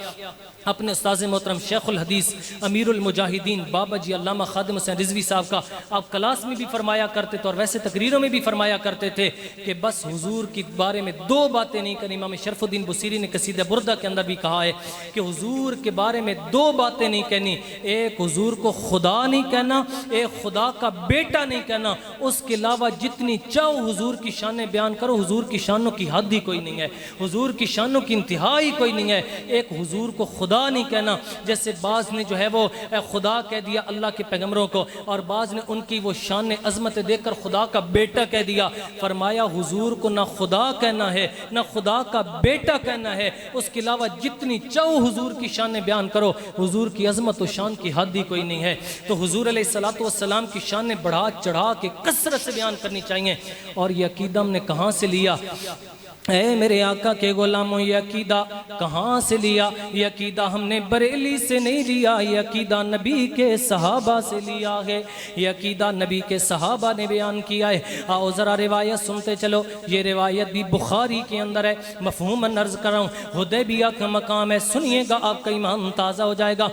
اپنے استاذ محترم شیخ الحدیث امیر المجاہدین بابا جی علامہ خادم حسین رضوی صاحب کا، آپ کلاس میں بھی فرمایا کرتے تھے اور ویسے تقریروں میں بھی فرمایا کرتے تھے کہ بس حضور کی بارے میں 2 باتیں نہیں کریں۔ امام شرف الدین بصیری نے قصیدہ بردہ کے اندر بھی کہا ہے کہ حضور کے بارے میں 2 باتیں نہیں کہنی، ایک حضور کو خدا نہیں کہنا، ایک خدا کا بیٹا نہیں کہنا، اس کے علاوہ جتنی چاہو حضور کی شانیں بیان کرو، حضور کی شانوں کی حد ہی کوئی نہیں ہے، حضور کی شانوں کی انتہا ہی کوئی نہیں ہے۔ ایک حضور کو خدا نہیں کہنا، جیسے بعض نے جو ہے وہ خدا کہہ دیا اللہ کے پیغمبروں کو، اور بعض نے ان کی وہ شان عظمت دیکھ کر خدا کا بیٹا کہہ دیا۔ فرمایا حضور کو نہ خدا کہنا ہے نہ خدا کا بیٹا کہنا ہے، اس کے علاوہ جتنی چاہو حضور کی شانیں بیان کرو، حضور کی عظمت و شان کی حد ہی کوئی نہیں ہے۔ تو حضور علیہ السلام کی شانیں بڑھا چڑھا کے کثرت سے بیان کرنی چاہیے۔ اور یہ عقیدہ ہم نے کہاں سے لیا؟ اے میرے آقا کے غلاموں، یہ عقیدہ کہاں سے لیا؟ یہ عقیدہ ہم نے بریلی سے نہیں لیا، یہ عقیدہ نبی کے صحابہ سے لیا ہے، یہ عقیدہ نبی کے صحابہ نے بیان کیا ہے۔ آؤ ذرا روایت سنتے چلو، یہ روایت بھی بخاری کے اندر ہے، مفہوماً عرض کر رہا ہوں۔ حدیبیہ کا مقام ہے، سنیے گا آپ کا ایمان تازہ ہو جائے گا۔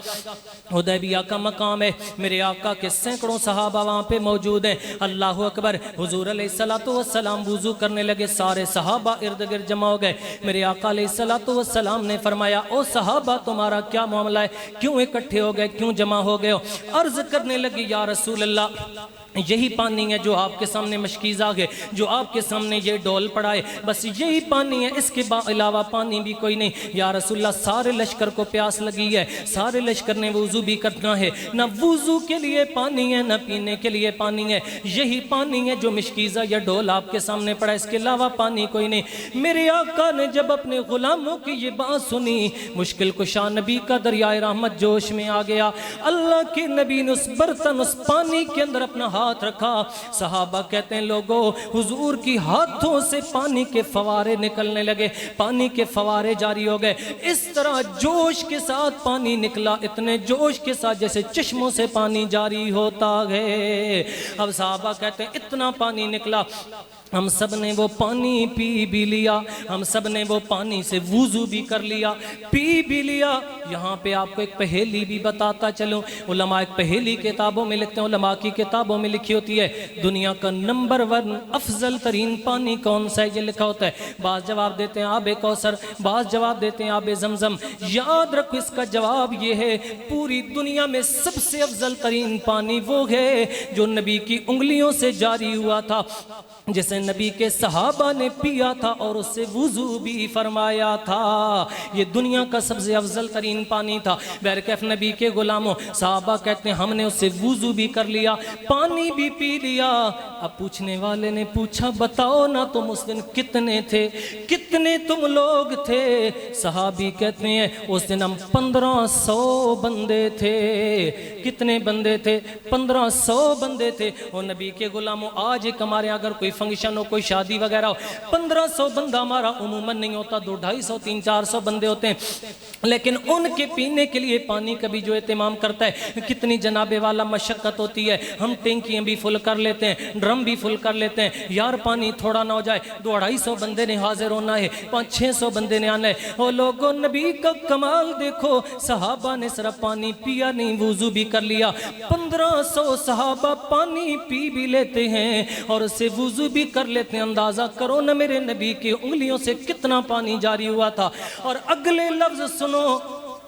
حدیبیہ کا مقام ہے، میرے آقا کے سینکڑوں صحابہ وہاں پہ موجود ہیں۔ اللہ اکبر، حضور علیہ السلام وضو کرنے لگے، سارے صحابہ ارد گرد جمع ہو گئے۔ میرے آقا علیہ السلام نے فرمایا او صحابہ تمہارا کیا معاملہ ہے، کیوں اکٹھے ہو گئے، کیوں جمع ہو گئے ہو؟ عرض کرنے لگی یا رسول اللہ یہی پانی ہے جو آپ کے سامنے مشکیزہ ہے، جو آپ کے سامنے یہ ڈول پڑا ہے، بس یہی پانی ہے، اس کے علاوہ پانی بھی کوئی نہیں۔ یا رسول اللہ سارے لشکر کو پیاس لگی ہے، سارے لشکر نے وضو بھی کرنا ہے، نہ وضو کے لیے پانی ہے نہ پینے کے لیے پانی ہے، یہی پانی ہے جو مشکیزہ یا ڈول آپ کے سامنے پڑا ہے، اس کے علاوہ پانی کوئی نہیں۔ میرے آقا نے جب اپنے غلاموں کی یہ بات سنی، مشکل کشا نبی کا دریائے رحمت جوش میں آ گیا۔ اللہ کے نبی نے اس برتن، اس پانی کے اندر اپنا ہاتھ رکھا۔ صحابہ کہتے ہیں لوگوں، حضور کی ہاتھوں سے پانی کے فوارے نکلنے لگے، پانی کے فوارے جاری ہو گئے۔ اس طرح جوش کے ساتھ پانی نکلا، اتنے جوش کے ساتھ جیسے چشموں سے پانی جاری ہوتا ہے۔ اب صحابہ کہتے ہیں اتنا پانی نکلا، ہم سب نے وہ پانی پی بھی لیا، ہم سب نے وہ پانی سے وضو بھی کر لیا، پی بھی لیا۔ یہاں پہ آپ کو ایک پہیلی بھی بتاتا چلوں، علماء ایک پہیلی کتابوں میں لکھتے ہیں، علماء کی کتابوں میں لکھی ہوتی ہے دنیا کا نمبر 1 افضل ترین پانی کون سا ہے، یہ لکھا ہوتا ہے۔ بعض جواب دیتے ہیں آب کوثر، بعض جواب دیتے ہیں آب زمزم۔ یاد رکھو اس کا جواب یہ ہے، پوری دنیا میں سب سے افضل ترین پانی وہ ہے جو نبی کی انگلیوں سے جاری ہوا تھا، جسے نبی کے صحابہ نے پیا تھا اور اس سے وضو بھی فرمایا تھا۔ یہ دنیا کا سب سے افضل ترین پانی تھا۔ بہرکیف نبی کے غلاموں، صحابہ کہتے ہیں ہم نے اس سے وضو بھی کر لیا، پانی بھی پی لیا۔ اب پوچھنے والے نے پوچھا بتاؤ نا تم اس دن کتنے تھے، کتنے تم لوگ تھے؟ صحابی کہتے ہیں اس دن ہم 1500 بندے تھے۔ کتنے بندے تھے؟ 1500 بندے تھے۔ اور نبی کے غلاموں، آج ایک ہمارے اگر کوئی فنکشن ہو، کوئی شادی وغیرہ ہو، 1500 بندہ ہمارا عموماً نہیں ہوتا، 200 250 300 400 بندے ہوتے ہیں، لیکن ان کے پینے کے لیے پانی کا بھی جو اہتمام کرتا ہے کتنی جناب والا مشقت ہوتی ہے۔ ہم ٹینکیاں بھی فل کر لیتے ہیں، ڈرم بھی فل کر لیتے ہیں، یار پانی تھوڑا نہ ہو جائے، 200 250 بندے نے حاضر ہونا ہے، 500 600 بندے نے آنا ہے۔ اور لوگوں نبی کا کمال دیکھو، صحابہ نے صرف پانی پیا نہیں، وضو بھی کر لیا۔ 1500 صحابہ پانی پی بھی لیتے ہیں اور اس سے وضو بھی کر لیتے ہیں۔ اندازہ کرو نا میرے نبی کی انگلیوں سے کتنا پانی جاری ہوا تھا۔ اور اگلے لفظ سنو،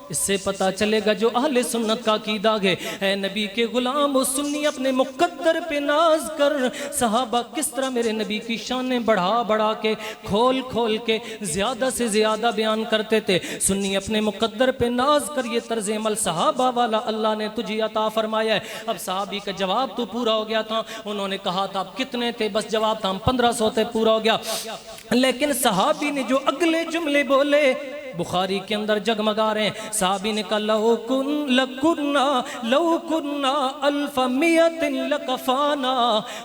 اس سے پتا چلے گا جو اہل سنت کا عقیدہ ہے، اے نبی کے غلام و سنی اپنے مقدر پہ ناز کر۔ صحابہ کس طرح میرے نبی کی شانیں بڑھا بڑھا کے، کھول کھول کے زیادہ سے زیادہ بیان کرتے تھے۔ سنی اپنے مقدر پہ ناز کر، یہ طرز عمل صحابہ والا اللہ نے تجھے عطا فرمایا ہے۔ اب صحابی کا جواب تو پورا ہو گیا تھا، انہوں نے کہا تھا آپ کتنے تھے، بس جواب تھا ہم 1500 تھے، پورا ہو گیا۔ لیکن صحابی نے جو اگلے جملے بولے بخاری کے اندر جگمگا رہے ہیں۔ صحابی نے کہا لو کننا الف میت لکفانا۔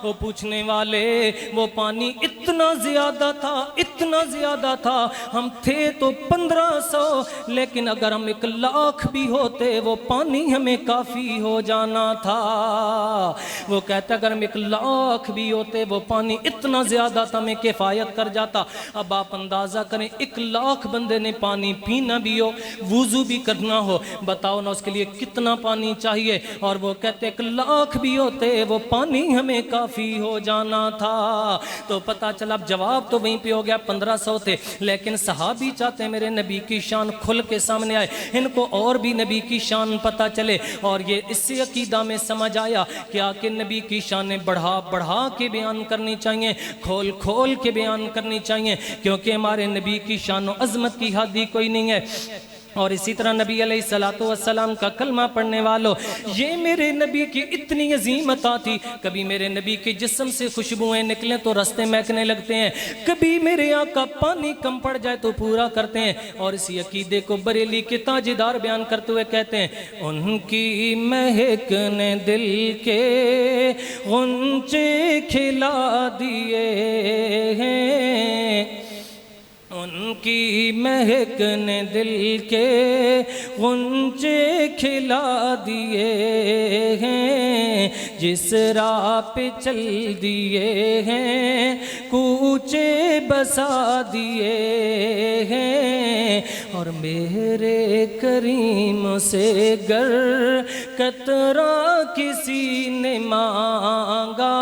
وہ پوچھنے والے، وہ پانی اتنا زیادہ تھا، اتنا زیادہ تھا، ہم تھے تو 1500، لیکن اگر ہم 1,00,000 بھی ہوتے وہ پانی ہمیں کافی ہو جانا تھا۔ وہ کہتا اگر ہم 1,00,000 بھی ہوتے وہ پانی اتنا زیادہ تھا، ہمیں کفایت کر جاتا۔ اب آپ اندازہ کریں 1,00,000 بندے نے پانی پینا بھی ہو، وضو بھی کرنا ہو، بتاؤ نا اس کے لیے کتنا پانی چاہیے۔ اور وہ کہتے 1,00,000 بھی ہوتے وہ پانی ہمیں کافی ہو جانا تھا۔ تو پتا چلا اب جواب تو وہیں پہ ہو گیا، 1500 تھے، لیکن صحابی چاہتے ہیں میرے نبی کی شان کھل کے سامنے آئے، ان کو اور بھی نبی کی شان پتا چلے۔ اور یہ اس سے عقیدہ میں سمجھ آیا کہ نبی کی شانیں بڑھا بڑھا کے بیان کرنی چاہیے، کھول کھول کے بیان کرنی چاہیے، کیونکہ ہمارے نبی کی شان و عظمت کی حد ہی کوئی نہیں ہے۔ اور اسی طرح نبی علیہ السلام کا کلمہ پڑھنے والوں، یہ میرے نبی کی اتنی عظیمت آتی، کبھی میرے نبی کے جسم سے خوشبوئیں نکلیں تو رستے مہکنے لگتے ہیں، کبھی میرے آقا پانی کم پڑ جائے تو پورا کرتے ہیں۔ اور اسی عقیدے کو بریلی کے تاجدار بیان کرتے ہوئے کہتے ہیں ان کی مہک نے دل کے غنچے کھلا دیے ہیں، ان کی مہک نے دل کے غنچے کھلا دیے ہیں، جس راہ پہ چل دیے ہیں کوچے بسا دیے ہیں۔ اور میرے کریم سے گر قطرہ کسی نے مانگا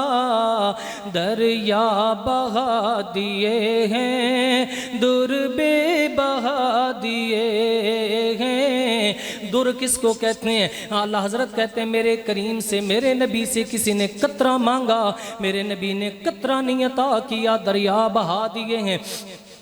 دریا بہا دیے ہیں، در بے بہا دیے ہیں۔ در کس کو کہتے ہیں؟ اعلیٰ حضرت کہتے ہیں میرے کریم سے، میرے نبی سے کسی نے قطرہ مانگا، میرے نبی نے قطرہ نہیں عطا کیا، دریا بہا دیے ہیں۔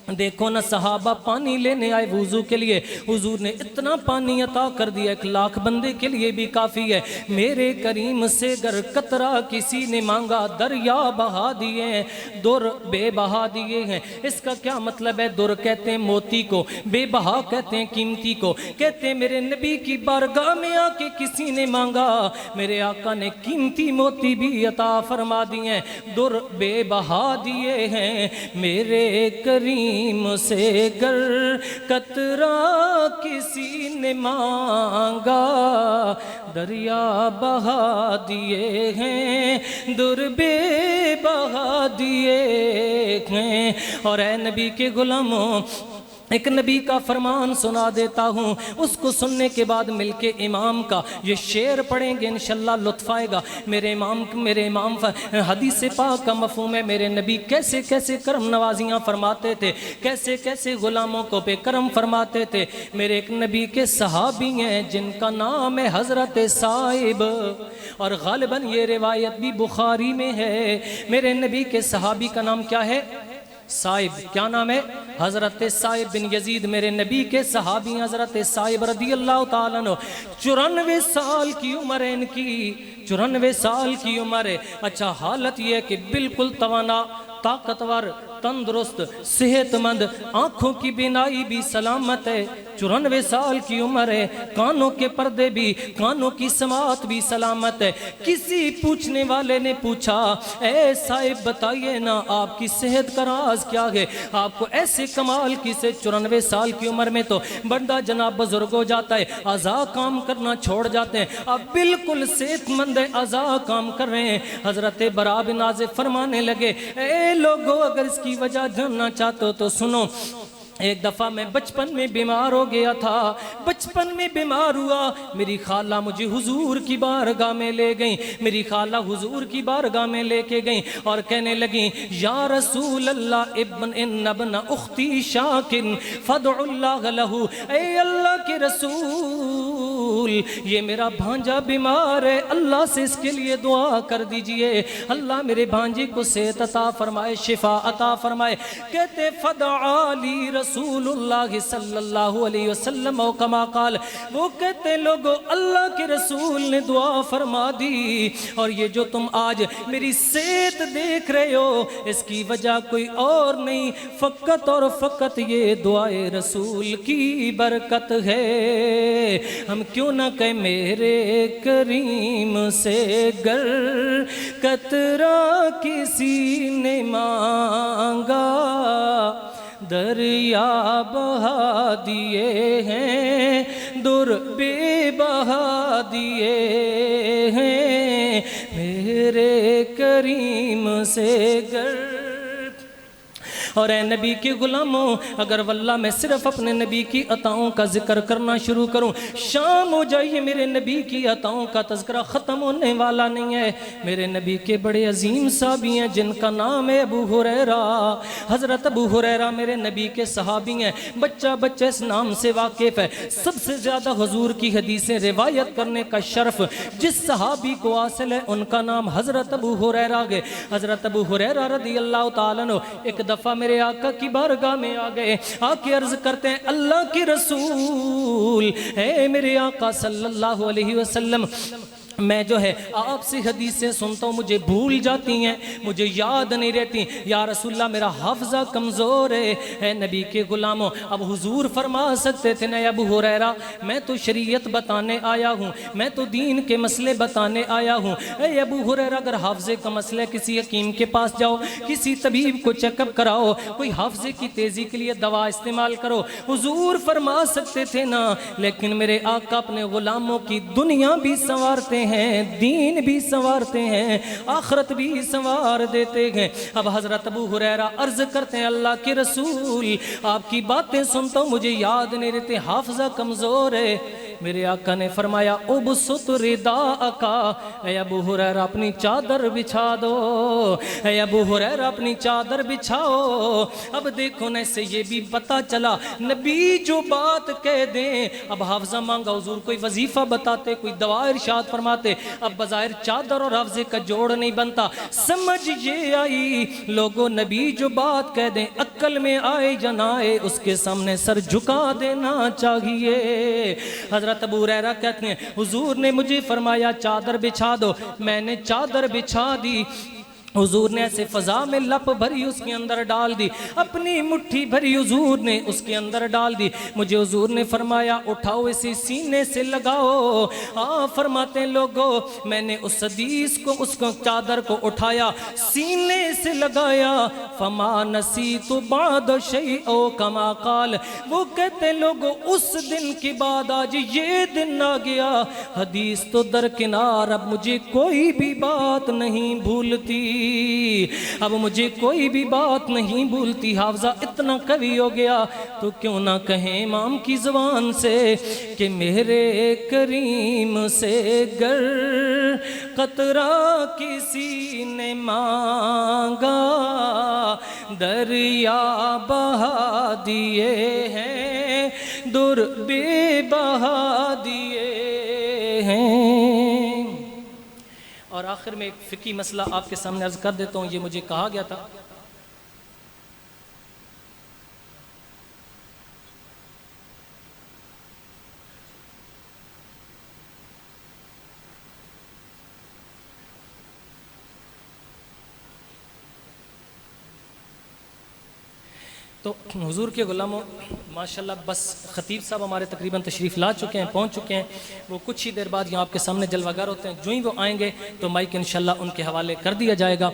دیکھو نا صحابہ پانی لینے آئے وضو کے لیے، حضور نے اتنا پانی عطا کر دیا 1,00,000 بندے کے لیے بھی کافی ہے۔ میرے کریم سے گر قطرہ کسی نے مانگا دریا بہا دیے ہیں، در بے بہا دیے ہیں۔ اس کا کیا مطلب ہے؟ در کہتے ہیں موتی کو، بے بہا کہتے ہیں قیمتی کو۔ کہتے ہیں میرے نبی کی بارگاہ میں آ کے کسی نے مانگا، میرے آقا نے قیمتی موتی بھی عطا فرما دیے ہیں، در بے بہا دیے ہیں۔ میرے کریم سے گر قطرہ کسی نے مانگا دریا بہا دیے ہیں، در بے بہا دیے ہیں۔ اور اے نبی کے غلاموں، ایک نبی کا فرمان سنا دیتا ہوں، اس کو سننے کے بعد مل کے امام کا یہ شعر پڑھیں گے، انشاءاللہ لطف آئے گا۔ میرے امام حدیث پاک کا مفہوم ہے، میرے نبی کیسے کیسے کرم نوازیاں فرماتے تھے، کیسے کیسے غلاموں کو پہ کرم فرماتے تھے۔ میرے ایک نبی کے صحابی ہیں جن کا نام ہے حضرت صائب، اور غالباً یہ روایت بھی بخاری میں ہے۔ میرے نبی کے صحابی کا نام کیا ہے؟ صائب۔ کیا نام ہے؟ حضرت صائب بن یزید۔ میرے نبی کے صحابی حضرت صائب رضی اللہ تعالیٰ عنہ، 94 سال کی عمر ہے ان کی، 94 سال کی عمر ہے۔ اچھا حالت یہ ہے کہ بالکل توانا، طاقتور، تندرست، صحت مند، آنکھوں کی بینائی بھی سلامت ہے، 94 سال کی عمر ہے، کانوں کے پردے بھی، کانوں کی سماعت بھی سلامت ہے۔ کسی پوچھنے والے نے پوچھا، اے صاحب بتائیے نا آپ کی صحت کا راز کیا ہے؟ آپ کو ایسے کمال کی سے 94 سال کی عمر میں تو بندہ جناب بزرگ ہو جاتا ہے، اعضاء کام کرنا چھوڑ جاتے ہیں، آپ بالکل صحت مند ہے، اعضاء کام کر رہے ہیں۔ حضرت برا بن عازب فرمانے لگے، اے لوگو اگر اس کی وجہ جاننا چاہتے ہو تو سنو، ایک دفعہ میں بچپن میں بیمار ہو گیا تھا، بچپن میں بیمار ہوا، میری خالہ مجھے حضور کی بارگاہ میں لے گئیں، میری خالہ حضور کی بارگاہ میں لے کے گئیں اور کہنے لگیں، یا رسول اللہ ابن اختی شاکن فدع اللہ لہو، اے اللہ کے رسول یہ میرا بھانجا بیمار ہے، اللہ سے اس کے لیے دعا کر دیجئے، اللہ میرے بھانجے کو صحت عطا فرمائے، شفا عطا فرمائے۔ کہتے فدعا لی رسول اللہ صلی اللہ علیہ وسلم و کما قال، وہ کہتے لوگو اللہ کے رسول نے دعا فرما دی، اور یہ جو تم آج میری صحت دیکھ رہے ہو اس کی وجہ کوئی اور نہیں، فقط اور فقط یہ دعائے رسول کی برکت ہے۔ ہم کیوں نہ کہیں میرے کریم سے گر قطرہ کسی نے مانگا دریا بہا دیے ہیں، در بے بہا دیے ہیں، میرے کریم سے گر۔ اور اے نبی کے غلاموں، اگر واللہ میں صرف اپنے نبی کی عطاؤں کا ذکر کرنا شروع کروں، شام ہو جائیے میرے نبی کی عطاؤں کا تذکرہ ختم ہونے والا نہیں ہے۔ میرے نبی کے بڑے عظیم صحابی ہیں جن کا نام ہے ابو ہریرہ۔ حضرت ابو ہریرہ میرے نبی کے صحابی ہیں، بچہ بچہ اس نام سے واقف ہے۔ سب سے زیادہ حضور کی حدیثیں روایت کرنے کا شرف جس صحابی کو حاصل ہے ان کا نام حضرت ابو ہریرہ ہے۔ حضرت ابو ہریرہ رضی اللہ تعالیٰ عنہ ایک دفعہ میرے آقا کی بارگاہ میں آ گئے، آ کے عرض کرتے ہیں اللہ کے رسول، اے میرے آقا صلی اللہ علیہ وسلم، میں جو ہے آپ سے حدیثیں سنتا ہوں مجھے بھول جاتی ہیں، مجھے یاد نہیں رہتی، یا رسول اللہ میرا حافظہ کمزور ہے۔ اے نبی کے غلاموں، اب حضور فرما سکتے تھے نا ابو ہریرہ میں تو شریعت بتانے آیا ہوں، میں تو دین کے مسئلے بتانے آیا ہوں۔ اے ابو ہریرہ اگر حافظے کا مسئلہ کسی حکیم کے پاس جاؤ، کسی طبیب کو چیک اپ کراؤ، کوئی حافظے کی تیزی کے لیے دوا استعمال کرو، حضور فرما سکتے تھے نا، لیکن میرے آقا اپنے غلاموں کی دنیا بھی سنوارتے ہیں، دین بھی سنوارتے ہیں، آخرت بھی سنوار دیتے ہیں۔ اب حضرت ابو ہریرہ عرض کرتے ہیں اللہ کے رسول، آپ کی باتیں سنتا ہوں مجھے یاد نہیں رہتے، حافظہ کمزور ہے۔ میرے آقا نے فرمایا ابسط رداءکا، اے ابو ہریرہ اپنی چادر بچھا دو، اے ابو ہریرہ اپنی چادر بچھاؤ۔ اب دیکھو نا، سے یہ بھی پتا چلا نبی جو بات کہہ دیں، اب حافظہ مانگا حضور کوئی وظیفہ بتاتے، کوئی دعا ارشاد فرماتے، اب بظاہر چادر اور حافظے کا جوڑ نہیں بنتا۔ سمجھ یہ آئی لوگوں نبی جو بات کہہ دیں، عقل میں آئے یا نہ آئے، اس کے سامنے سر جھکا دینا چاہیے۔ حضرت ابو ہریرہ کہتے ہیں حضور نے مجھے فرمایا چادر بچھا دو، میں نے چادر بچھا دی، حضور نے ایسے فضا میں لپ بھری اس کے اندر ڈال دی، اپنی مٹھی بھری حضور نے اس کے اندر ڈال دی۔ مجھے حضور نے فرمایا اٹھاؤ اسے سینے سے لگاؤ۔ فرماتے ہیں لوگوں میں نے اس حدیث کو، اس کو چادر کو اٹھایا، سینے سے لگایا، فما نسیت بعد شیء کما قال، وہ کہتے ہیں لوگوں اس دن کے بعد آج یہ دن آ گیا، حدیث تو درکنار، اب مجھے کوئی بھی بات نہیں بھولتی، اب مجھے کوئی بھی بات نہیں بھولتی۔ حافظہ اتنا قوی ہو گیا تو کیوں نہ کہیں امام کی زبان سے کہ میرے کریم سے گر قطرہ کسی نے مانگا، دریا بہا دیے ہیں، در بے بہا دیے ہیں۔ اور آخر میں ایک فقہی مسئلہ آپ کے سامنے عرض کر دیتا ہوں، یہ مجھے کہا گیا تھا تو حضور کے غلاموں ماشاءاللہ، بس خطیب صاحب ہمارے تقریباً تشریف لا چکے ہیں، پہنچ چکے ہیں، وہ کچھ ہی دیر بعد یہاں آپ کے سامنے جلوہ گر ہوتے ہیں، جو ہی وہ آئیں گے تو مائک انشاءاللہ ان کے حوالے کر دیا جائے گا۔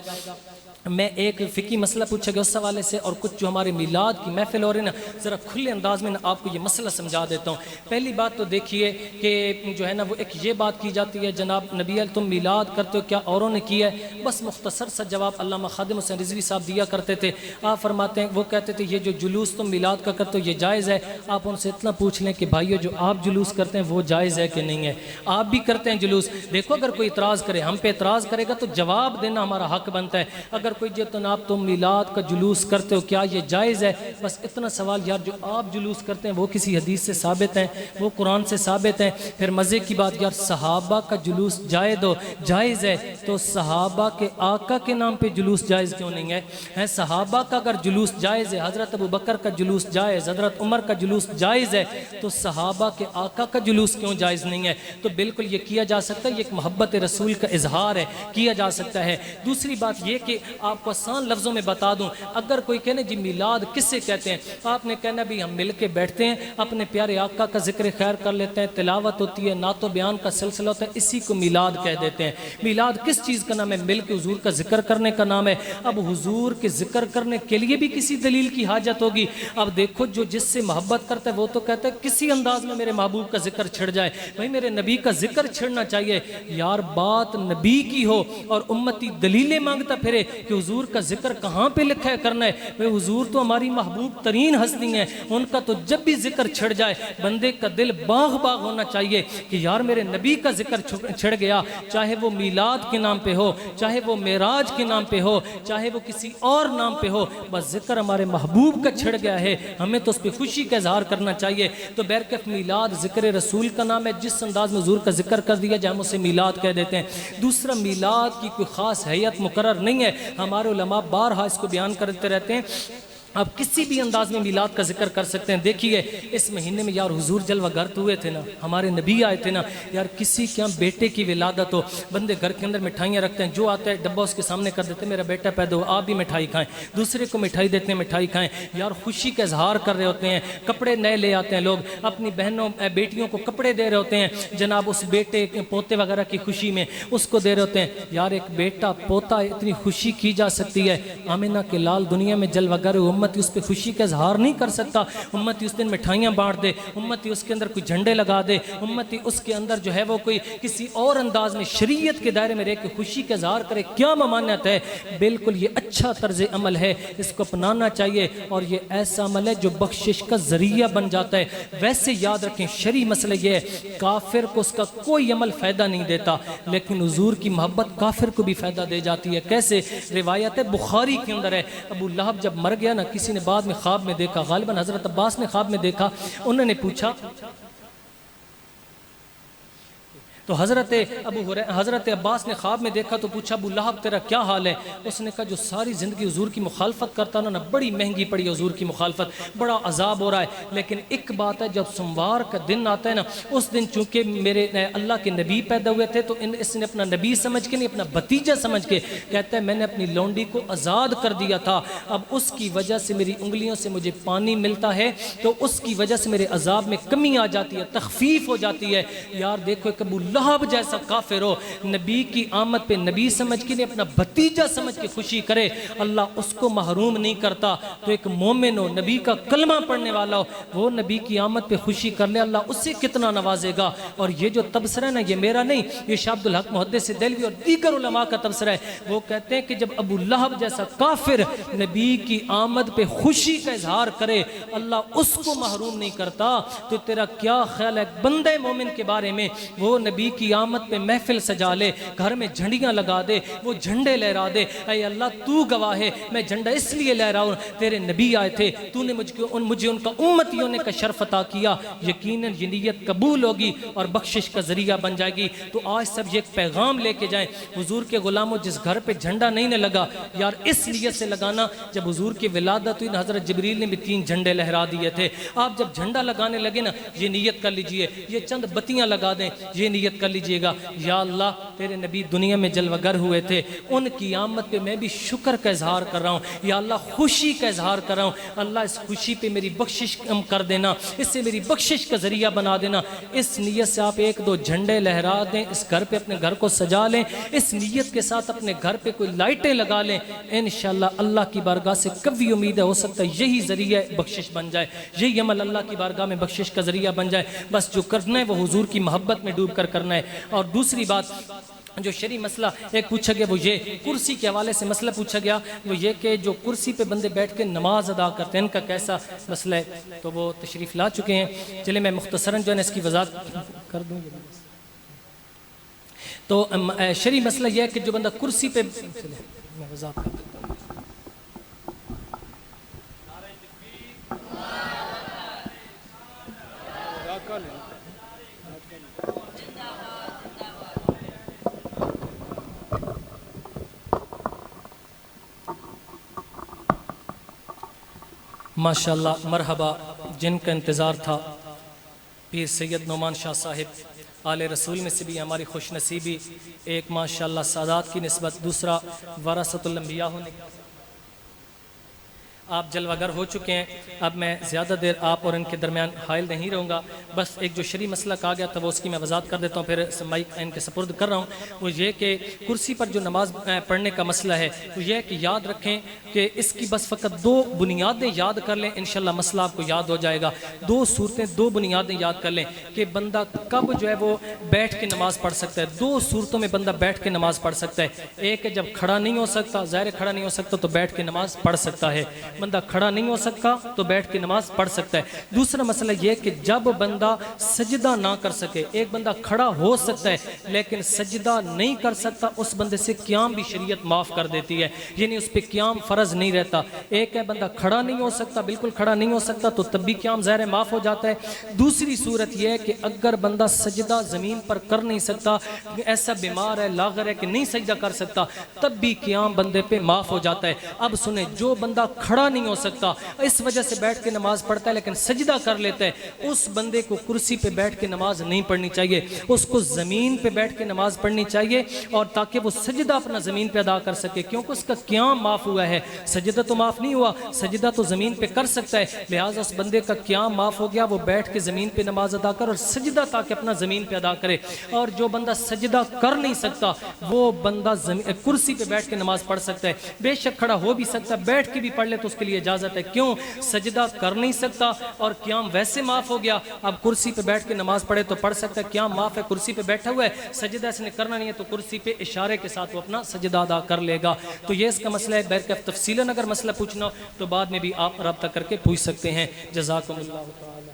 میں ایک فقہی مسئلہ پوچھا گیا اس حوالے سے، اور کچھ جو ہمارے میلاد کی محفل ہو رہی ہے نا، ذرا کھلے انداز میں آپ کو یہ مسئلہ سمجھا دیتا ہوں۔ پہلی بات تو دیکھیے کہ جو ہے نا وہ ایک یہ بات کی جاتی ہے جناب نبی تم میلاد کرتے ہو، کیا اوروں نے کیا ہے؟ بس مختصر سا جواب علامہ خادم حسین رضوی صاحب دیا کرتے تھے۔ آپ فرماتے ہیں، وہ کہتے تھے یہ جو جلوس تم میلاد کا کرتے ہو یہ جائز ہے؟ آپ ان سے اتنا پوچھ لیں کہ بھائیو جو آپ جلوس کرتے ہیں وہ جائز ہے کہ نہیں ہے؟ آپ بھی کرتے ہیں جلوس؟ دیکھو اگر کوئی اعتراض کرے، ہم پہ اعتراض کرے گا تو جواب دینا ہمارا حق بنتا ہے۔ اگر کوئی جناب تم میلاد کا جلوس کرتے ہو کیا یہ جائز ہے؟ بس اتنا سوال یار، جو آپ جلوس کرتے ہیں وہ کسی حدیث سے ثابت ہیں، وہ قرآن سے ثابت ہیں؟ پھر مزے کی بات یار، صحابہ کا جلوس جائز ہے تو صحابہ کے آقا کے نام پہ جلوس جائز کیوں نہیں ہے؟ صحابہ کا اگر جلوس جائز ہے، حضرت ابو بکر کا جلوس جائز، حضرت عمر کا جلوس جائز ہے، تو صحابہ کے آقا کا جلوس کیوں جائز نہیں ہے؟ تو بالکل یہ کیا جا سکتا ہے، یہ ایک محبت رسول کا اظہار ہے، کیا جا سکتا ہے۔ دوسری بات یہ کہ آپ کو آسان لفظوں میں بتا دوں، اگر کوئی کہنے جی میلاد کس سے کہتے ہیں، آپ نے کہنا بھی ہم مل کے بیٹھتے ہیں، اپنے پیارے آقا کا ذکر خیر کر لیتے ہیں، تلاوت ہوتی ہے، نعت و بیان کا سلسلہ ہوتا ہے، اسی کو میلاد کہہ دیتے ہیں۔ میلاد کس چیز کا نام ہے؟ مل کے حضور کا ذکر کرنے کا نام ہے۔ اب حضور کے ذکر کرنے کے لیے بھی کسی دلیل کی حاجت ہوگی۔ اب دیکھو جو جس سے محبت کرتا ہے وہ تو کہتا ہے کسی انداز میں میرے محبوب کا ذکر چھڑ جائے، بھائی میرے نبی کا ذکر چھڑنا چاہیے۔ یار بات نبی کی ہو اور امتی دلیلیں مانگتا پھرے کہ حضور کا ذکر کہاں پہ لکھا ہے کرنا ہے؟ بھائی حضور تو ہماری محبوب ترین ہستی ہیں، ان کا تو جب بھی ذکر چھڑ جائے بندے کا دل باغ باغ ہونا چاہیے کہ یار میرے نبی کا ذکر چھڑ گیا، چاہے وہ میلاد کے نام پہ ہو، چاہے وہ معراج کے نام پہ ہو، چاہے وہ کسی اور نام پہ ہو، بس ذکر ہمارے محبوب کا چھڑ گیا ہے، ہمیں تو اس پہ خوشی کا اظہار کرنا چاہیے۔ تو بیرکف میلاد ذکر رسول کا نام ہے، جس انداز میں حضور کا ذکر کر دیا جائے ہم اسے میلاد کہہ دیتے ہیں۔ دوسرا، میلاد کی کوئی خاص حیت مقرر نہیں ہے، ہمارے علماء بارہا اس کو بیان کرتے رہتے ہیں، آپ کسی بھی انداز میں میلاد کا ذکر کر سکتے ہیں۔ دیکھیے اس مہینے میں یار حضور جلوہ گر ہوئے تھے نا، ہمارے نبی آئے تھے نا، یار کسی کے ہم بیٹے کی ولادت ہو، بندے گھر کے اندر مٹھائیاں رکھتے ہیں، جو آتا ہے ڈبہ اس کے سامنے کر دیتے ہیں، میرا بیٹا پیدا ہو آپ بھی مٹھائی کھائیں، دوسرے کو مٹھائی دیتے ہیں مٹھائی کھائیں، یار خوشی کا اظہار کر رہے ہوتے ہیں، کپڑے نئے لے آتے ہیں لوگ، اپنی بہنوں بیٹیوں کو کپڑے دے رہے ہوتے ہیں، جناب اس بیٹے پوتے وغیرہ کی خوشی میں اس کو دے رہے ہوتے ہیں۔ یار ایک بیٹا پوتا اتنی خوشی کی جا سکتی ہے؟ آمنہ کے لال دنیا میں جلوہ گر امتی اس پہ خوشی کا اظہار نہیں کر سکتا، امتی اس دن مٹھائیاں بانٹ دے، امتی اس کے اندر کوئی جھنڈے لگا دے، امتی اس کے اندر جو ہے وہ کوئی کسی اور انداز میں شریعت کے دائرے میں رہ کے خوشی کا اظہار کرے، کیا ممانعت ہے؟ بالکل یہ اچھا طرز عمل ہے، اس کو اپنانا چاہیے، اور یہ ایسا عمل ہے جو بخشش کا ذریعہ بن جاتا ہے۔ ویسے یاد رکھیں شرعی مسئلہ یہ ہے، کافر کو اس کا کوئی عمل فائدہ نہیں دیتا، لیکن حضور کی محبت کافر کو بھی فائدہ دے جاتی ہے۔ کیسے؟ روایت ہے بخاری کے اندر ہے، ابو لہب جب مر گیا نا، کسی نے بعد میں خواب میں دیکھا، غالباً حضرت عباس نے خواب میں دیکھا، انہوں نے پوچھا تو حضرت عباس نے خواب میں دیکھا تو پوچھا ابو لہب تیرا کیا حال ہے؟ اس نے کہا جو ساری زندگی حضور کی مخالفت کرتا نا، بڑی مہنگی پڑی ہے حضور کی مخالفت، بڑا عذاب ہو رہا ہے، لیکن ایک بات ہے جب سوموار کا دن آتا ہے نا، اس دن چونکہ میرے اللہ کے نبی پیدا ہوئے تھے تو اس نے اپنا نبی سمجھ کے نہیں، اپنا بھتیجا سمجھ کے کہتا ہے میں نے اپنی لونڈی کو آزاد کر دیا تھا، اب اس کی وجہ سے میری انگلیوں سے مجھے پانی ملتا ہے تو اس کی وجہ سے میرے عذاب میں کمی آ جاتی ہے، تخفیف ہو جاتی ہے۔ یار دیکھو ایک ابو لہب جیسا کافر ہو، نبی کی آمد پہ نبی سمجھ کے نہیں، اپنا بھتیجا سمجھ کے خوشی کرے، اللہ اس کو محروم نہیں کرتا۔ تو ایک مومن ہو، نبی کا کلمہ پڑھنے والا ہو، وہ نبی کی آمد پہ خوشی کر لے، اللہ اسے کتنا نوازے گا۔ اور یہ جو تبصرہ ہے نا، یہ میرا نہیں، یہ شاہ عبد الحق محدث دہلوی اور دیگر علماء کا تبصرہ ہے۔ وہ کہتے ہیں کہ جب ابو لہب جیسا کافر نبی کی آمد پہ خوشی کا اظہار کرے، اللہ اس کو محروم نہیں کرتا۔ تو تیرا کیا خیال ہے بندے مومن کے بارے میں؟ وہ نبی کی آمد پہ محفل سجا لے، گھر میں جھنڈیاں لگا دے، وہ جھنڈے لہرا دے، اے اللہ تو گواہ ہے میں جھنڈا اس لیے لہرا ہوں، تیرے نبی آئے تھے، تو نے مجھے ان کا امتی ہونے کا شرف عطا کیا، یقیناً یہ نیت قبول ہوگی اور بخشش کا ذریعہ بن جائے گی۔ تو آج سب یہ ایک پیغام لے کے جائیں، حضور کے غلاموں جس گھر پہ جھنڈا نہیں لگا، یار اس نیت سے لگانا، جب حضور کی ولادت ہوئی نا، حضرت جبریل نے بھی 3 جھنڈے لہرا دیے تھے، آپ جب جھنڈا لگانے لگے نا، یہ نیت کر لیجئے، یہ چند بتیاں لگا دیں، یہ نیت کر لیجئے گا، یا اللہ تیرے نبی دنیا میں جلوہ گر ہوئے تھے، ان کی آمد پہ میں بھی شکر کا اظہار کر رہا ہوں، یا اللہ خوشی کا اظہار کر رہا ہوں، اللہ اس خوشی پہ میری بخشش کر دینا، اس سے میری بخشش کا ذریعہ بنا دینا۔ اس نیت سے آپ 1-2 جھنڈے لہرا دیں، اس گھر پہ اپنے گھر کو سجا لیں، اس نیت کے ساتھ اپنے گھر پہ کوئی لائٹیں لگا لیں، انشاءاللہ اللہ کی بارگاہ سے کبھی امید ہے، ہو سکتا ہے یہی ذریعہ بخشش بن جائے، یہی عمل اللہ کی بارگاہ میں بخشش کا ذریعہ بن جائے۔ بس جو کرنا ہے وہ حضور کی محبت میں ڈوب کر کرنا ہے۔ اور دوسری بات جو شرعی مسئلہ ایک پوچھا گیا وہ یہ کرسی کے حوالے سے مسئلہ پوچھا گیا، وہ یہ کہ جو کرسی پہ بندے بیٹھ کے نماز ادا کرتے ہیں ان کا کیسا مسئلہ ہے، تو وہ تشریف لا چکے ہیں، چلے میں مختصراً جو ہے اس کی وضاحت کر دوں۔ تو شرعی مسئلہ یہ ہے کہ جو بندہ کرسی پہ، میں وضاحت کر دیتا ہوں۔ ماشاءاللہ مرحبا، جن کا انتظار تھا، پیر سید نعمان شاہ صاحب آل رسول میں سے بھی ہماری خوش نصیبی، ایک ماشاءاللہ سادات کی نسبت، دوسرا ورثۃ الانبیاء ہونے کا، آپ جلوہ گر ہو چکے ہیں۔ اب میں زیادہ دیر آپ اور ان کے درمیان حائل نہیں رہوں گا، بس ایک جو شرعی مسئلہ کہا گیا تھا وہ اس کی میں وضاحت کر دیتا ہوں، پھر مائک ان کے سپرد کر رہا ہوں۔ وہ یہ کہ کرسی پر جو نماز پڑھنے کا مسئلہ ہے، وہ یہ کہ یاد رکھیں کہ اس کی بس فقط 2 بنیادیں یاد کر لیں، انشاءاللہ مسئلہ آپ کو یاد ہو جائے گا۔ 2 صورتیں، 2 بنیادیں یاد کر لیں کہ بندہ کب جو ہے وہ بیٹھ کے نماز پڑھ سکتا ہے۔ 2 صورتوں میں بندہ بیٹھ کے نماز پڑھ سکتا ہے، ایک ہے جب کھڑا نہیں ہو سکتا، ظاہر کھڑا نہیں ہو سکتا تو بیٹھ کے نماز پڑھ سکتا ہے، بندہ کھڑا نہیں ہو سکتا تو بیٹھ کے نماز پڑھ سکتا ہے۔ دوسرا مسئلہ یہ کہ جب بندہ سجدہ نہ کر سکے، ایک بندہ کھڑا ہو سکتا ہے لیکن سجدہ نہیں کر سکتا، اس بندے سے قیام بھی شریعت معاف کر دیتی ہے، یعنی اس پہ قیام فرض نہیں رہتا۔ ایک ہے بندہ کھڑا نہیں ہو سکتا، بالکل کھڑا نہیں ہو سکتا تو تب بھی قیام ظاہر معاف ہو جاتا ہے۔ دوسری صورت یہ ہے کہ اگر بندہ سجدہ زمین پر کر نہیں سکتا، ایسا بیمار ہے، لاغر ہے کہ نہیں سجدہ کر سکتا، تب بھی قیام بندے پہ معاف ہو جاتا ہے۔ اب سنیں، جو بندہ کھڑا نہیں ہو سکتا اس وجہ سے بیٹھ کے نماز پڑھتا ہے لیکن سجدہ کر لیتا ہے، اس بندے کو کرسی پہ بیٹھ کے نماز نہیں پڑھنی چاہیے، اس کو زمین پہ بیٹھ کے نماز پڑھنی چاہیے، اور تاکہ وہ سجدہ اپنا زمین پہ ادا کر سکے، کیونکہ اس کا قیام معاف ہوا ہے، سجدہ تو معاف نہیں ہوا، سجدہ تو زمین پہ کر سکتا ہے، لہٰذا اس بندے کا قیام معاف ہو گیا، وہ بیٹھ کے زمین پہ نماز ادا کر اور سجدہ تاکہ اپنا زمین پہ ادا کرے۔ اور جو بندہ سجدہ کر نہیں سکتا وہ بندہ کرسی پہ بیٹھ کے نماز پڑھ سکتا ہے، بے شک کھڑا ہو بھی سکتا ہے، بیٹھ کے بھی پڑھ لے تو اس کے لیے اجازت ہے. کیوں؟ سجدہ کر نہیں سکتا اور قیام ویسے معاف ہو گیا. اب کرسی پہ بیٹھ کے نماز پڑھے تو پڑھ سکتا ہے, قیام معاف ہے, کرسی پہ بیٹھا ہوا ہے, سجدہ اس نے کرنا نہیں ہے تو کرسی پہ اشارے کے ساتھ وہ اپنا سجدہ ادا کر لے گا. تو یہ اس کا مسئلہ ہے. بہرکیف تفصیلاً اگر مسئلہ پوچھنا ہو تو بعد میں بھی آپ رابطہ کر کے پوچھ سکتے ہیں. جزاکم اللہ تعالی.